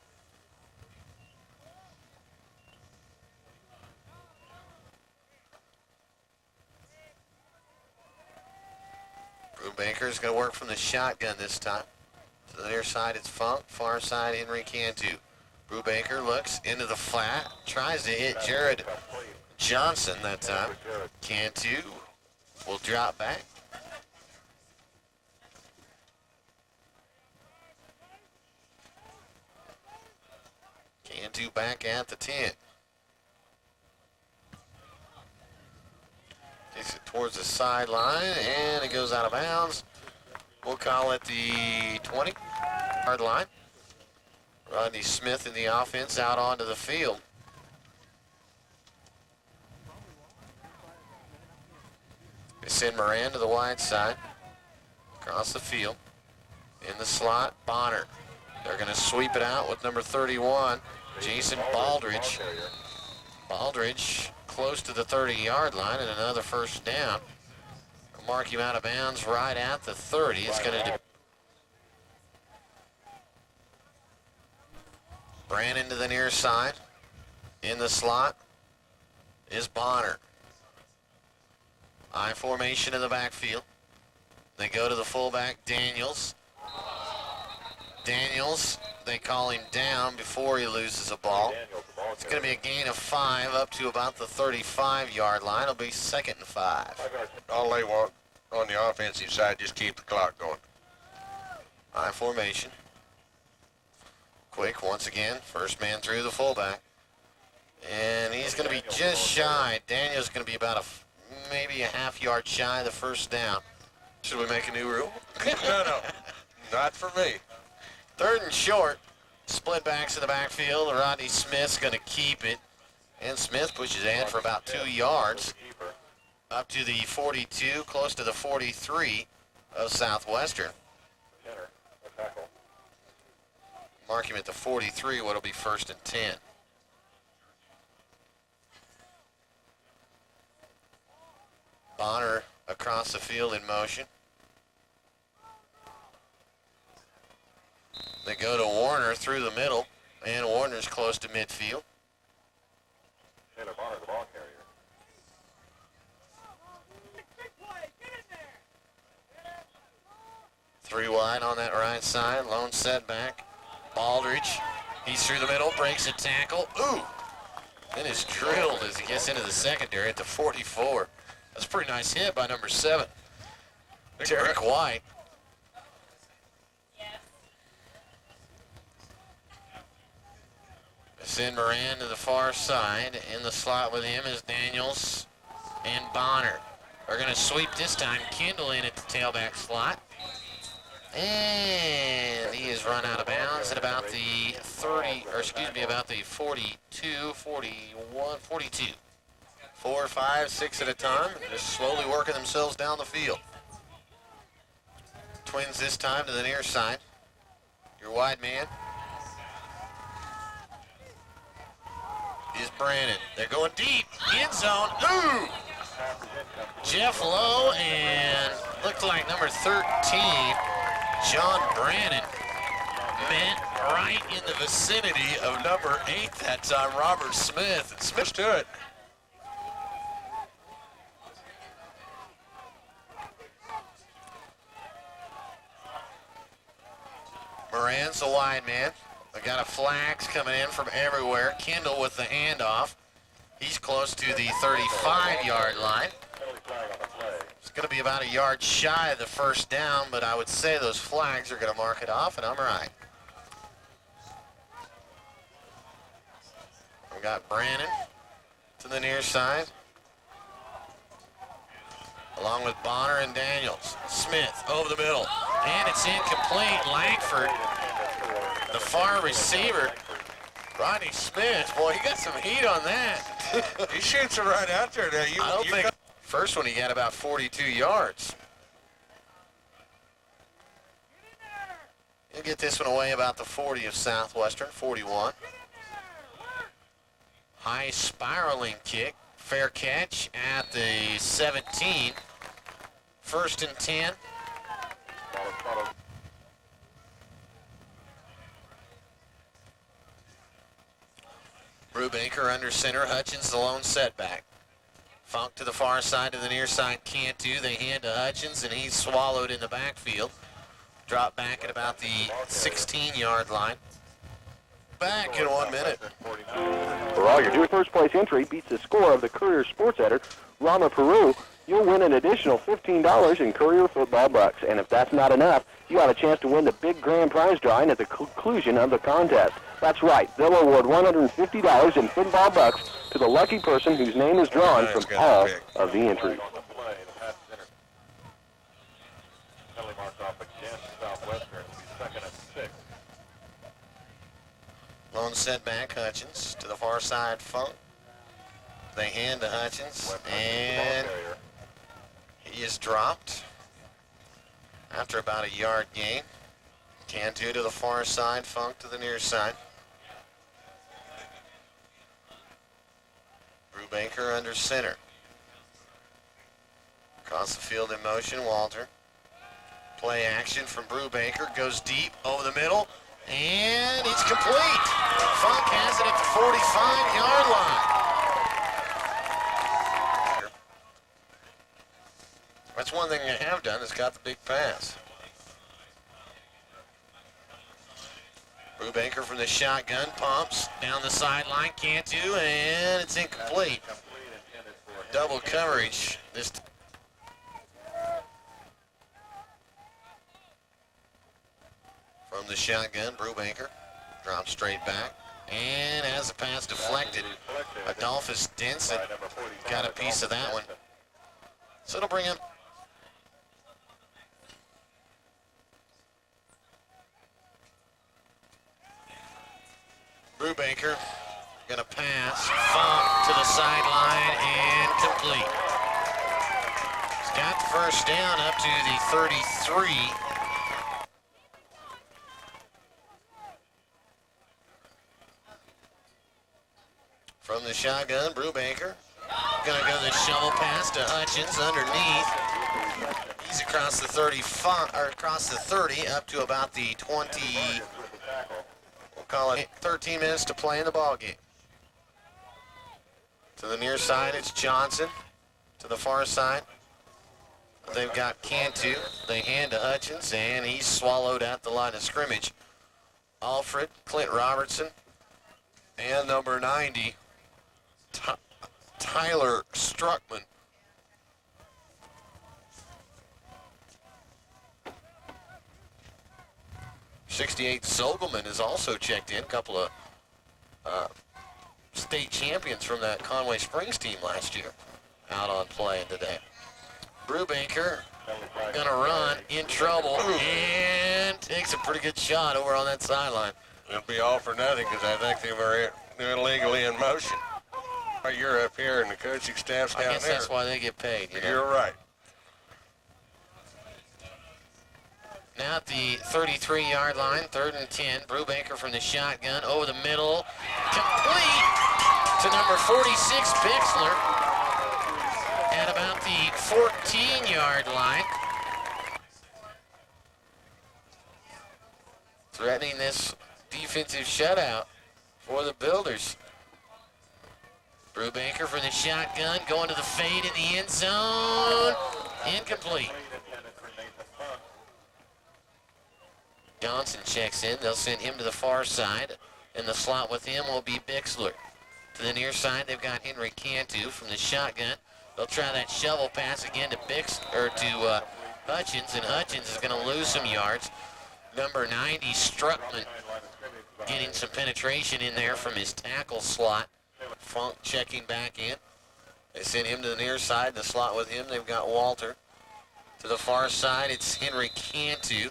Brubaker's going to work from the shotgun this time. To the near side, it's Funk. Far side, Henry Cantu. Brubaker looks into the flat, tries to hit Jared Johnson that time. Cantu will drop back. Cantu back at the 10. Takes it towards the sideline, and it goes out of bounds. We'll call it the 20-yard line. Rodney Smith in the offense out onto the field. They send Moran to the wide side. Across the field. In the slot, Bonner. They're going to sweep it out with number 31, Jason Baldridge. Baldridge close to the 30-yard line, and another first down. We'll mark him out of bounds right at the 30. It's going to Brandon to the near side. In the slot is Bonner. I formation in the backfield. They go to the fullback, Daniels. Daniels They call him down before he loses a ball. Daniels, the ball It's going to be a gain of 5 up to about the 35-yard line. It'll be 2nd and 5. 5 yards. All they want on the offensive side, just keep the clock going. High formation. Quick once again. First man through the fullback. And he's going to be just shy. Daniel's going to be about maybe a half-yard shy of the first down. Should we make a new rule? No, not for me. 3rd and short. Split backs in the backfield. Rodney Smith's going to keep it. And Smith pushes ahead for about 2 yards. Keeper. Up to the 42, close to the 43 of Southwestern. Center. A tackle. Mark him at the 43, what'll be 1st and 10. Bonner across the field in motion. They go to Warner through the middle, and Warner's close to midfield. Taylor Bonner, the ball carrier. 3 wide on that right side, lone setback. Baldridge, he's through the middle, breaks a tackle. Ooh! Then is drilled as he gets into the secondary at the 44. That's a pretty nice hit by number 7, Derek White. Send Moran to the far side. In the slot with him is Daniels and Bonner. Are going to sweep this time. Kendall in at the tailback slot. And he is run out of bounds at about the 30, or excuse me, about the 42, 41, 42. 4, 5, 6 at a time, just slowly working themselves down the field. Twins this time to the near side. Your wide man is Brandon. They're going deep, end zone. Ooh! Jeff Lowe and looked like number 13, John Brannon, met right in the vicinity of number 8 that time, Robert Smith. And Smith to it. Moran's the wide man. They got a flags coming in from everywhere. Kendall with the handoff. He's close to the 35-yard line. Penalty flag on the play. It's going to be about a yard shy of the first down, but I would say those flags are going to mark it off, and I'm right. We got Brannon to the near side, along with Bonner and Daniels. Smith over the middle, and it's incomplete. Langford, the far receiver. Rodney Smith, boy, he got some heat on that. He shoots it right out there. Now, I don't think first one he got about 42 yards. He'll get this one away about the 40 of Southwestern, 41. High spiraling kick, fair catch at the 17. 1st and 10. Follow. Brubaker under center, Hutchins the lone setback. Funk to the far side to the near side, Cantu. They hand to Hutchins, and he's swallowed in the backfield. Drop back at about the 16-yard line. Back in 1 minute. For all your new first-place entry beats the score of the Courier Sports Editor, Rama Peru, you'll win an additional $15 in Courier football bucks. And if that's not enough, you got a chance to win the big grand prize drawing at the conclusion of the contest. That's right. They'll award $150 in football bucks to the lucky person whose name is drawn from all of the entries. On the play, the pass is inter- Penalty marked off against Southwestern. It'll be 2nd and 6. Lone setback, Hutchins to the far side, Funk. They hand to Hutchins, and he is dropped after about a yard gain. Cantu to the far side, Funk to the near side. Brubaker under center. Across the field in motion, Walter. Play action from Brubaker, goes deep over the middle, and it's complete. Funk has it at the 45-yard line. That's one thing they have done, is got the big pass. Brubaker from the shotgun, pumps down the sideline, can't do, and it's incomplete. Double coverage. This from the shotgun, Brubaker drops straight back, and as the pass deflected, Adolphus Denson got a piece of that one. So it'll bring him. Brubaker gonna pass, Funk to the sideline and complete. He's got the first down up to the 33. From the shotgun, Brubaker gonna go the shovel pass to Hutchins underneath. He's across the 35, or across the 30, up to about the 20. We'll call it 13 minutes to play in the ball game. To the near side, it's Johnson. To the far side, they've got Cantu. They hand to Hutchins, and he's swallowed at the line of scrimmage. Alfred, Clint Robertson, and number 90, Tyler Struckman. 68 Zogelman is also checked in. A couple of state champions from that Conway Springs team last year out on play today. Brubaker gonna run, in trouble, and takes a pretty good shot over on that sideline. It'll be all for nothing because I think they were illegally in motion. You're up here and the coaching staff's down I guess there. that's why they get paid. You know? You're right. Now at the 33-yard line, 3rd and 10. Brubaker from the shotgun, over the middle, complete to number 46, Bixler, at about the 14-yard line. Threatening this defensive shutout for the Builders. Brubaker from the shotgun, going to the fade in the end zone, incomplete. Johnson checks in. They'll send him to the far side. In the slot with him will be Bixler. To the near side, they've got Henry Cantu from the shotgun. They'll try that shovel pass again to Hutchins, and Hutchins is going to lose some yards. Number 90, Struckman, getting some penetration in there from his tackle slot. Funk checking back in. They send him to the near side. The slot with him, they've got Walter. To the far side, it's Henry Cantu.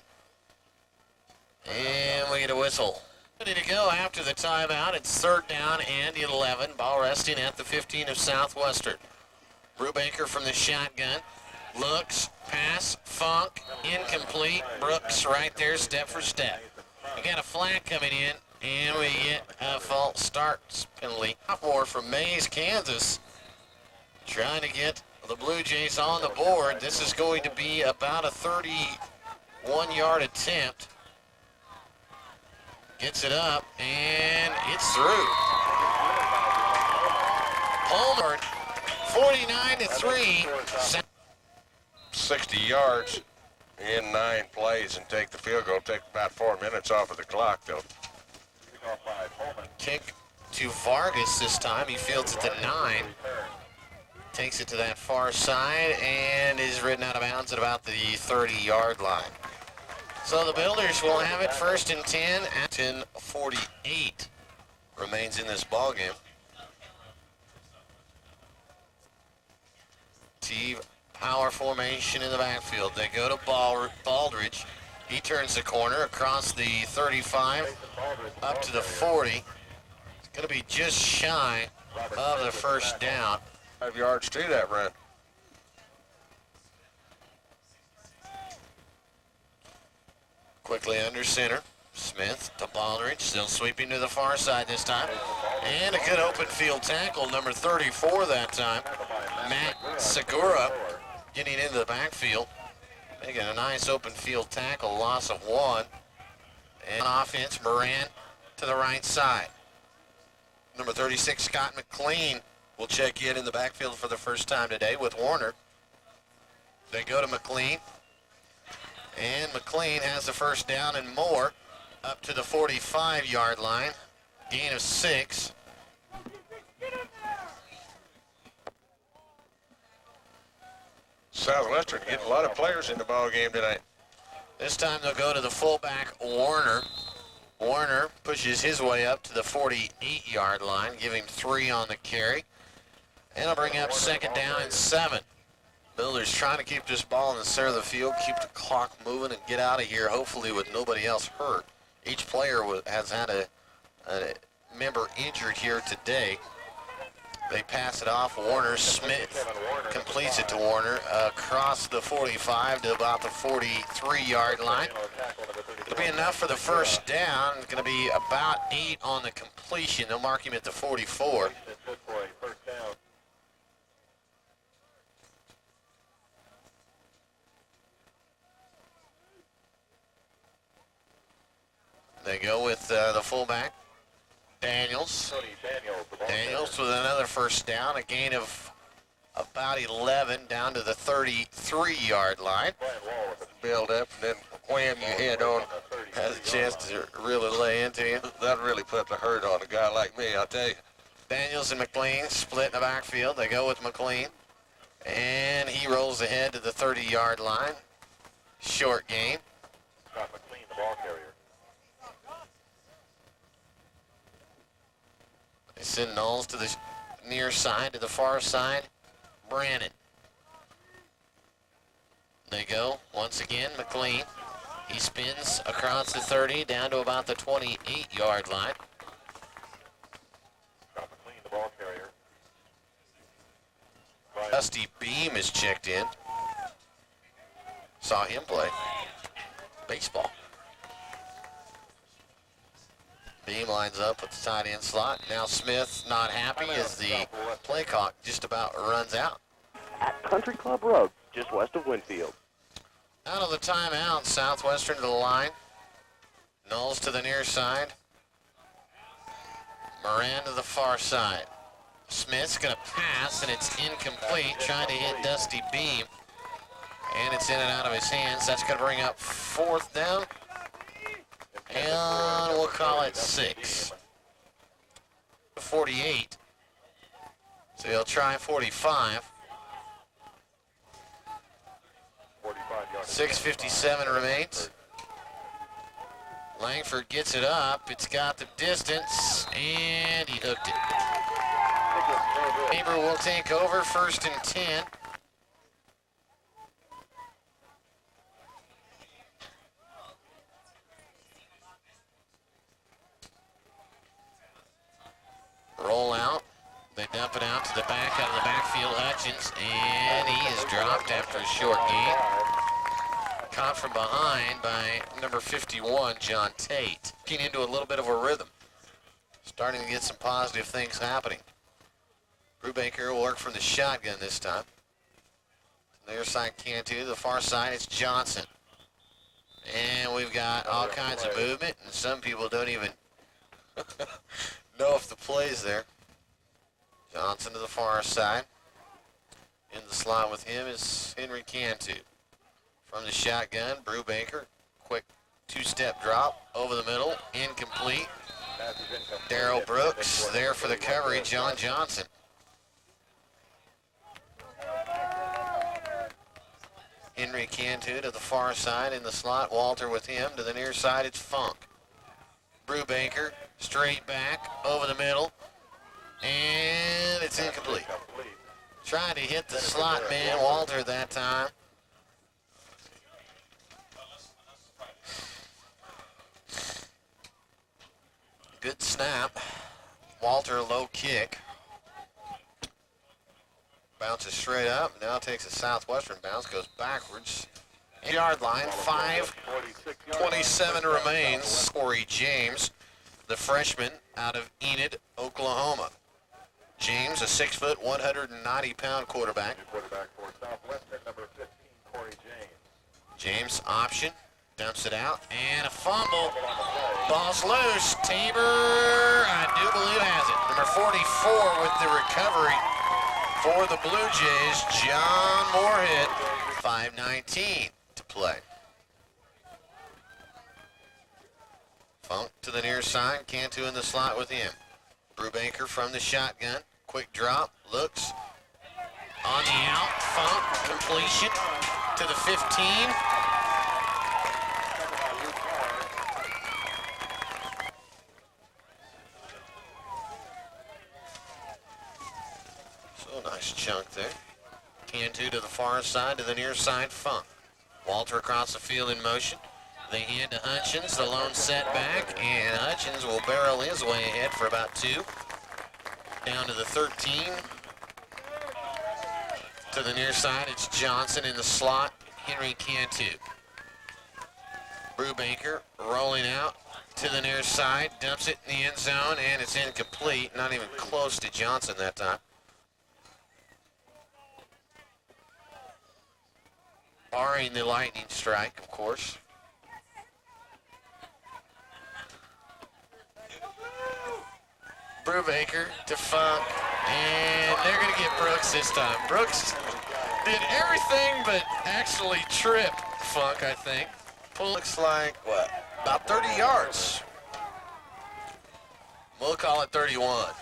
And we get a whistle. Ready to go after the timeout. It's 3rd down and 11. Ball resting at the 15 of Southwestern. Brubaker from the shotgun. Looks, pass, Funk, incomplete. Brooks right there, step for step. We got a flag coming in, and we get a false start penalty. Sophomore from Mays, Kansas, trying to get the Blue Jays on the board. This is going to be about a 31-yard attempt. Gets it up, and it's through. Homer, 49-3. 60 yards in 9 plays and take the field goal. Take about 4 minutes off of the clock, though. Kick to Vargas this time. He fields at the 9. Takes it to that far side and is ridden out of bounds at about the 30-yard line. So the Builders will have it 1st and 10 at 10:48 remains in this ball game. T power formation in the backfield. They go to Baldridge. He turns the corner across the 35 up to the 40. It's going to be just shy of the first down. 5 yards to that run. Quickly under center. Smith to Baldridge, still sweeping to the far side this time. And a good open field tackle, number 34 that time. Matt Segura getting into the backfield. Making a nice open field tackle, loss of 1. And on offense, Moran to the right side. Number 36, Scott McLean, will check in the backfield for the first time today with Warner. They go to McLean. And McLean has the first down and more up to the 45-yard line. Gain of 6. Southwestern getting a lot of players in the ball game tonight. This time they'll go to the fullback, Warner. Warner pushes his way up to the 48-yard line, give him 3 on the carry. And it'll bring up second down and 7. Builders trying to keep this ball in the center of the field, keep the clock moving, and get out of here, hopefully with nobody else hurt. Each player has had a member injured here today. They pass it off. Warner Smith completes it to Warner across the 45 to about the 43-yard line. It'll be enough for the first down. It's going to be about 8 on the completion. They'll mark him at the 44. They go with the fullback, Daniels. Daniels with another first down, a gain of about 11 down to the 33-yard line. Build up and then wham your head on. Has a chance to really lay into you. That really put the hurt on a guy like me, I'll tell you. Daniels and McLean split in the backfield. They go with McLean. And he rolls ahead to the 30-yard line. Short gain. Scott McLean, the ball carrier. They send Knowles to the near side, to the far side. Brannon. They go, once again, McLean. He spins across the 30 down to about the 28-yard line. Scott McLean, the ball carrier. Dusty Beam is checked in. Saw him play baseball. Beam lines up with the tight end slot. Now Smith not happy as the play clock just about runs out. At Country Club Road, just west of Winfield. Out of the timeout, Southwestern to the line. Knowles to the near side. Moran to the far side. Smith's going to pass, and it's incomplete, trying to hit Dusty Beam. And it's in and out of his hands. That's going to bring up 4th down. And we'll call it 6. 48. So he'll try 45. 6:57 remains. Langford gets it up. It's got the distance, and he hooked it. Tabor will take over, 1st and 10. Roll out. They dump it out to the back out of the backfield, Hutchins, and he is dropped after a short gain. Caught from behind by number 51, John Tate. Getting into a little bit of a rhythm. Starting to get some positive things happening. Brubaker will work from the shotgun this time. The near side Cantu, the far side it's Johnson. And we've got all kinds of movement, and some people don't even know if the play's there. Johnson to the far side. In the slot with him is Henry Cantu. From the shotgun, Brubaker. Quick 2-step drop over the middle. Incomplete. Darrell Brooks there for the coverage on Johnson. Henry Cantu to the far side in the slot. Walter with him. To the near side, it's Funk. Brubaker, straight back, over the middle, and it's incomplete. Trying to hit the slot man, Walter, that time. Good snap. Walter, low kick. Bounces straight up, now takes a Southwestern bounce, goes backwards. Yard line, 5:27 remains. Corey James, the freshman out of Enid, Oklahoma. James, a 6-foot, 190-pound quarterback. Quarterback for Southwestern, number 15, Corey James. James option, dumps it out, and a fumble. Ball's loose. Tabor, I do believe has it. Number 44 with the recovery for the Blue Jays, John Moorhead. 5:19 to play. Funk to the near side. Cantu in the slot with him. Brubaker from the shotgun. Quick drop. Looks. On the out. Funk. Completion to the 15. So nice chunk there. Cantu to the far side, to the near side. Funk. Walter across the field in motion. They hand to Hutchins, the lone setback, and Hutchins will barrel his way ahead for about 2. Down to the 13. To the near side, it's Johnson in the slot. Henry Cantu. Brubaker rolling out to the near side, dumps it in the end zone, and it's incomplete. Not even close to Johnson that time. Barring the lightning strike, of course. Brubaker to Funk, and they're going to get Brooks this time. Brooks did everything but actually trip Funk, I think. Pull looks like, what, about 30 yards. We'll call it 31.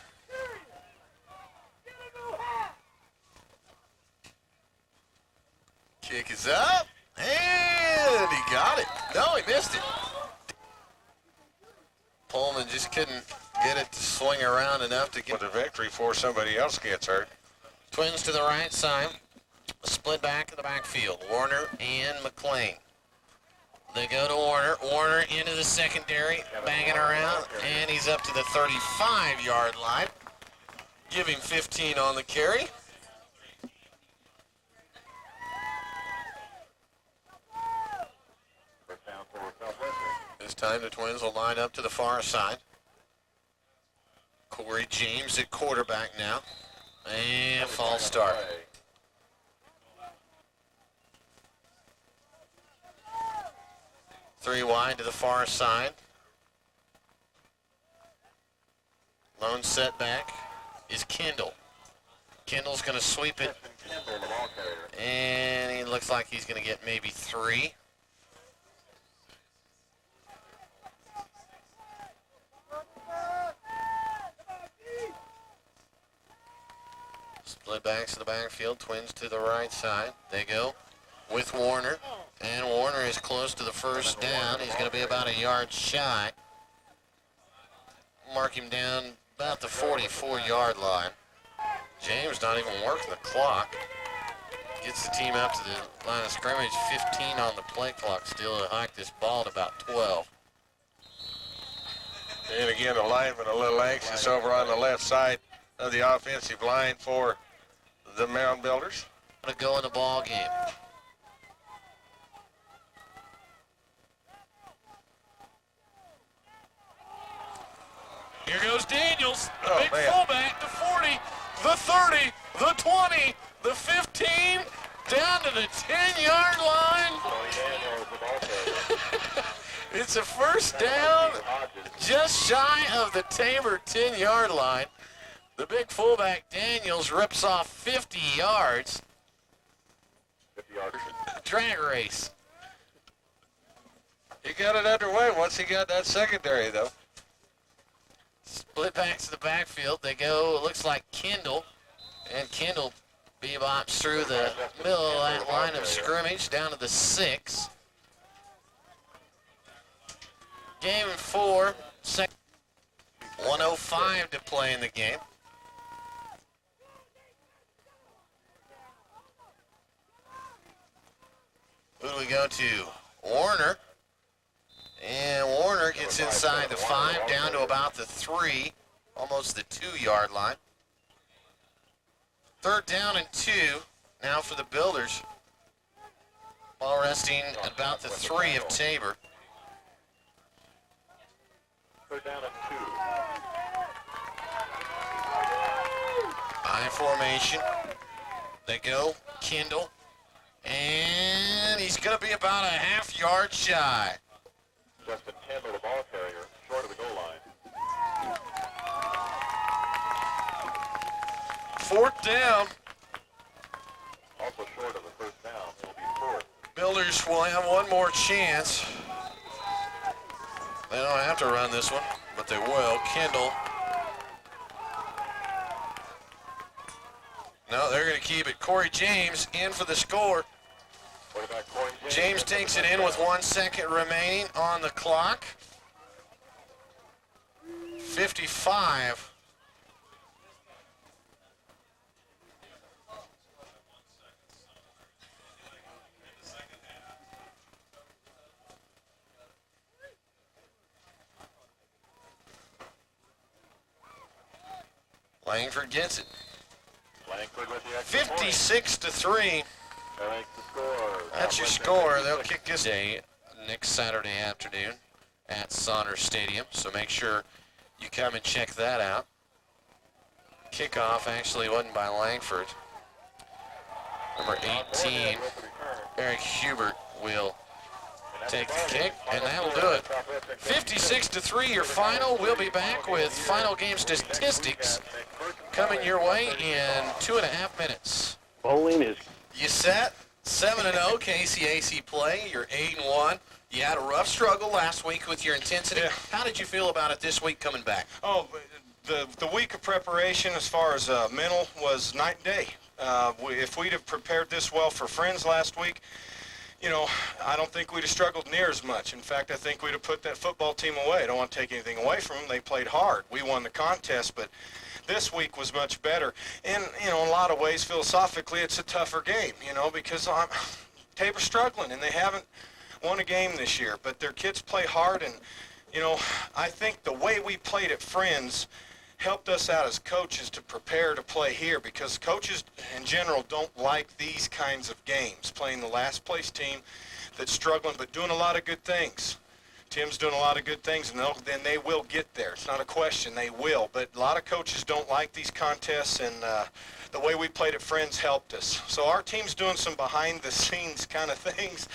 Kick is up, and he got it. No, he missed it. Pullman just couldn't get it to swing around enough to get For the victory before somebody else gets hurt. Twins to the right side. Split back in the backfield. Warner and McLean. They go to Warner. Warner into the secondary, banging around, and he's up to the 35-yard line. Give him 15 on the carry. First down for Southwestern. This time the Twins will line up to the far side. Corey James at quarterback now. And false start. 3 wide to the far side. Lone setback is Kendall. Kendall's going to sweep it. And he looks like he's going to get maybe 3. Split backs to the backfield, Twins to the right side. They go with Warner, and Warner is close to the first down. He's going to be about a yard shy. Mark him down about the 44-yard line. James not even working the clock. Gets the team up to the line of scrimmage. 15 on the play clock still to hike this ball to about 12. And again, the lineman a little anxious over on the left side of the offensive line for the Mound Builders. To go in the ball game. Here goes Daniels, the big fullback, the 40, the 30, the 20, the 15, down to the 10-yard line. It's a first down, just shy of the Tabor 10-yard line. The big fullback Daniels rips off 50 yards. 50 yards. Drag race. He got it underway once he got that secondary, though. Split backs to the backfield. They go, it looks like Kendall. And Kendall bebops through the middle of that line of scrimmage down to the 6. Game 4, 1:05 to play in the game. Who do we go to? Warner. And Warner gets inside the 5, down to about the 3, almost the 2-yard line. Third down and 2 now for the Builders. Ball resting at about the 3 of Tabor. Third down and 2. I formation. They go. Kendall. And he's going to be about a half-yard shy. Justin Kendall, the ball carrier, short of the goal line. Fourth down. Also short of the first down. It'll be fourth. Builders will have one more chance. They don't have to run this one, but they will. Kendall. No, they're going to keep it. Corey James in for the score. Quarterback Corey James takes it in with 1 second remaining on the clock. 55. Langford gets it. Langford with the extra point. 56-3. That makes the score. That's your score. They'll kick this day next Saturday afternoon at Saunders Stadium. So make sure you come and check that out. Kickoff actually wasn't by Langford. Number 18, Eric Hubert will take the kick, and that'll do it. 56-3, your final. We'll be back with final game statistics coming your way in 2.5 minutes. Bowling is You set 7-0 KCAC play. You're 8-1. You had a rough struggle last week with your intensity. Yeah. How did you feel about it this week coming back? Oh, the week of preparation as far as mental was night and day. If we'd have prepared this well for Friends last week, you know, I don't think we'd have struggled near as much. In fact, I think we'd have put that football team away. I don't want to take anything away from them. They played hard. We won the contest, but this week was much better. And, you know, in a lot of ways, philosophically, it's a tougher game, you know, because Tabor's struggling, and they haven't won a game this year. But their kids play hard, and, you know, I think the way we played at Friends helped us out as coaches to prepare to play here, because coaches in general don't like these kinds of games, playing the last place team that's struggling but doing a lot of good things. Tim's doing a lot of good things, and then they will get there. It's not a question, they will. But a lot of coaches don't like these contests, and the way we played at Friends helped us. So our team's doing some behind-the-scenes kind of things.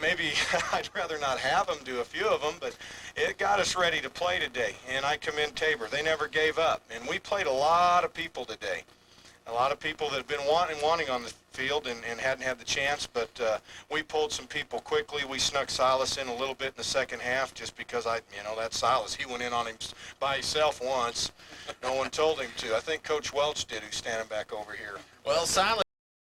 Maybe I'd rather not have them do a few of them, but it got us ready to play today, and I commend Tabor. They never gave up, and we played a lot of people today. A lot of people that have been wanting on the field and hadn't had the chance, but we pulled some people quickly. We snuck Silas in a little bit in the second half just because that's Silas. He went in on him by himself once. No one told him to. I think Coach Welch did, who's standing back over here. Well, Silas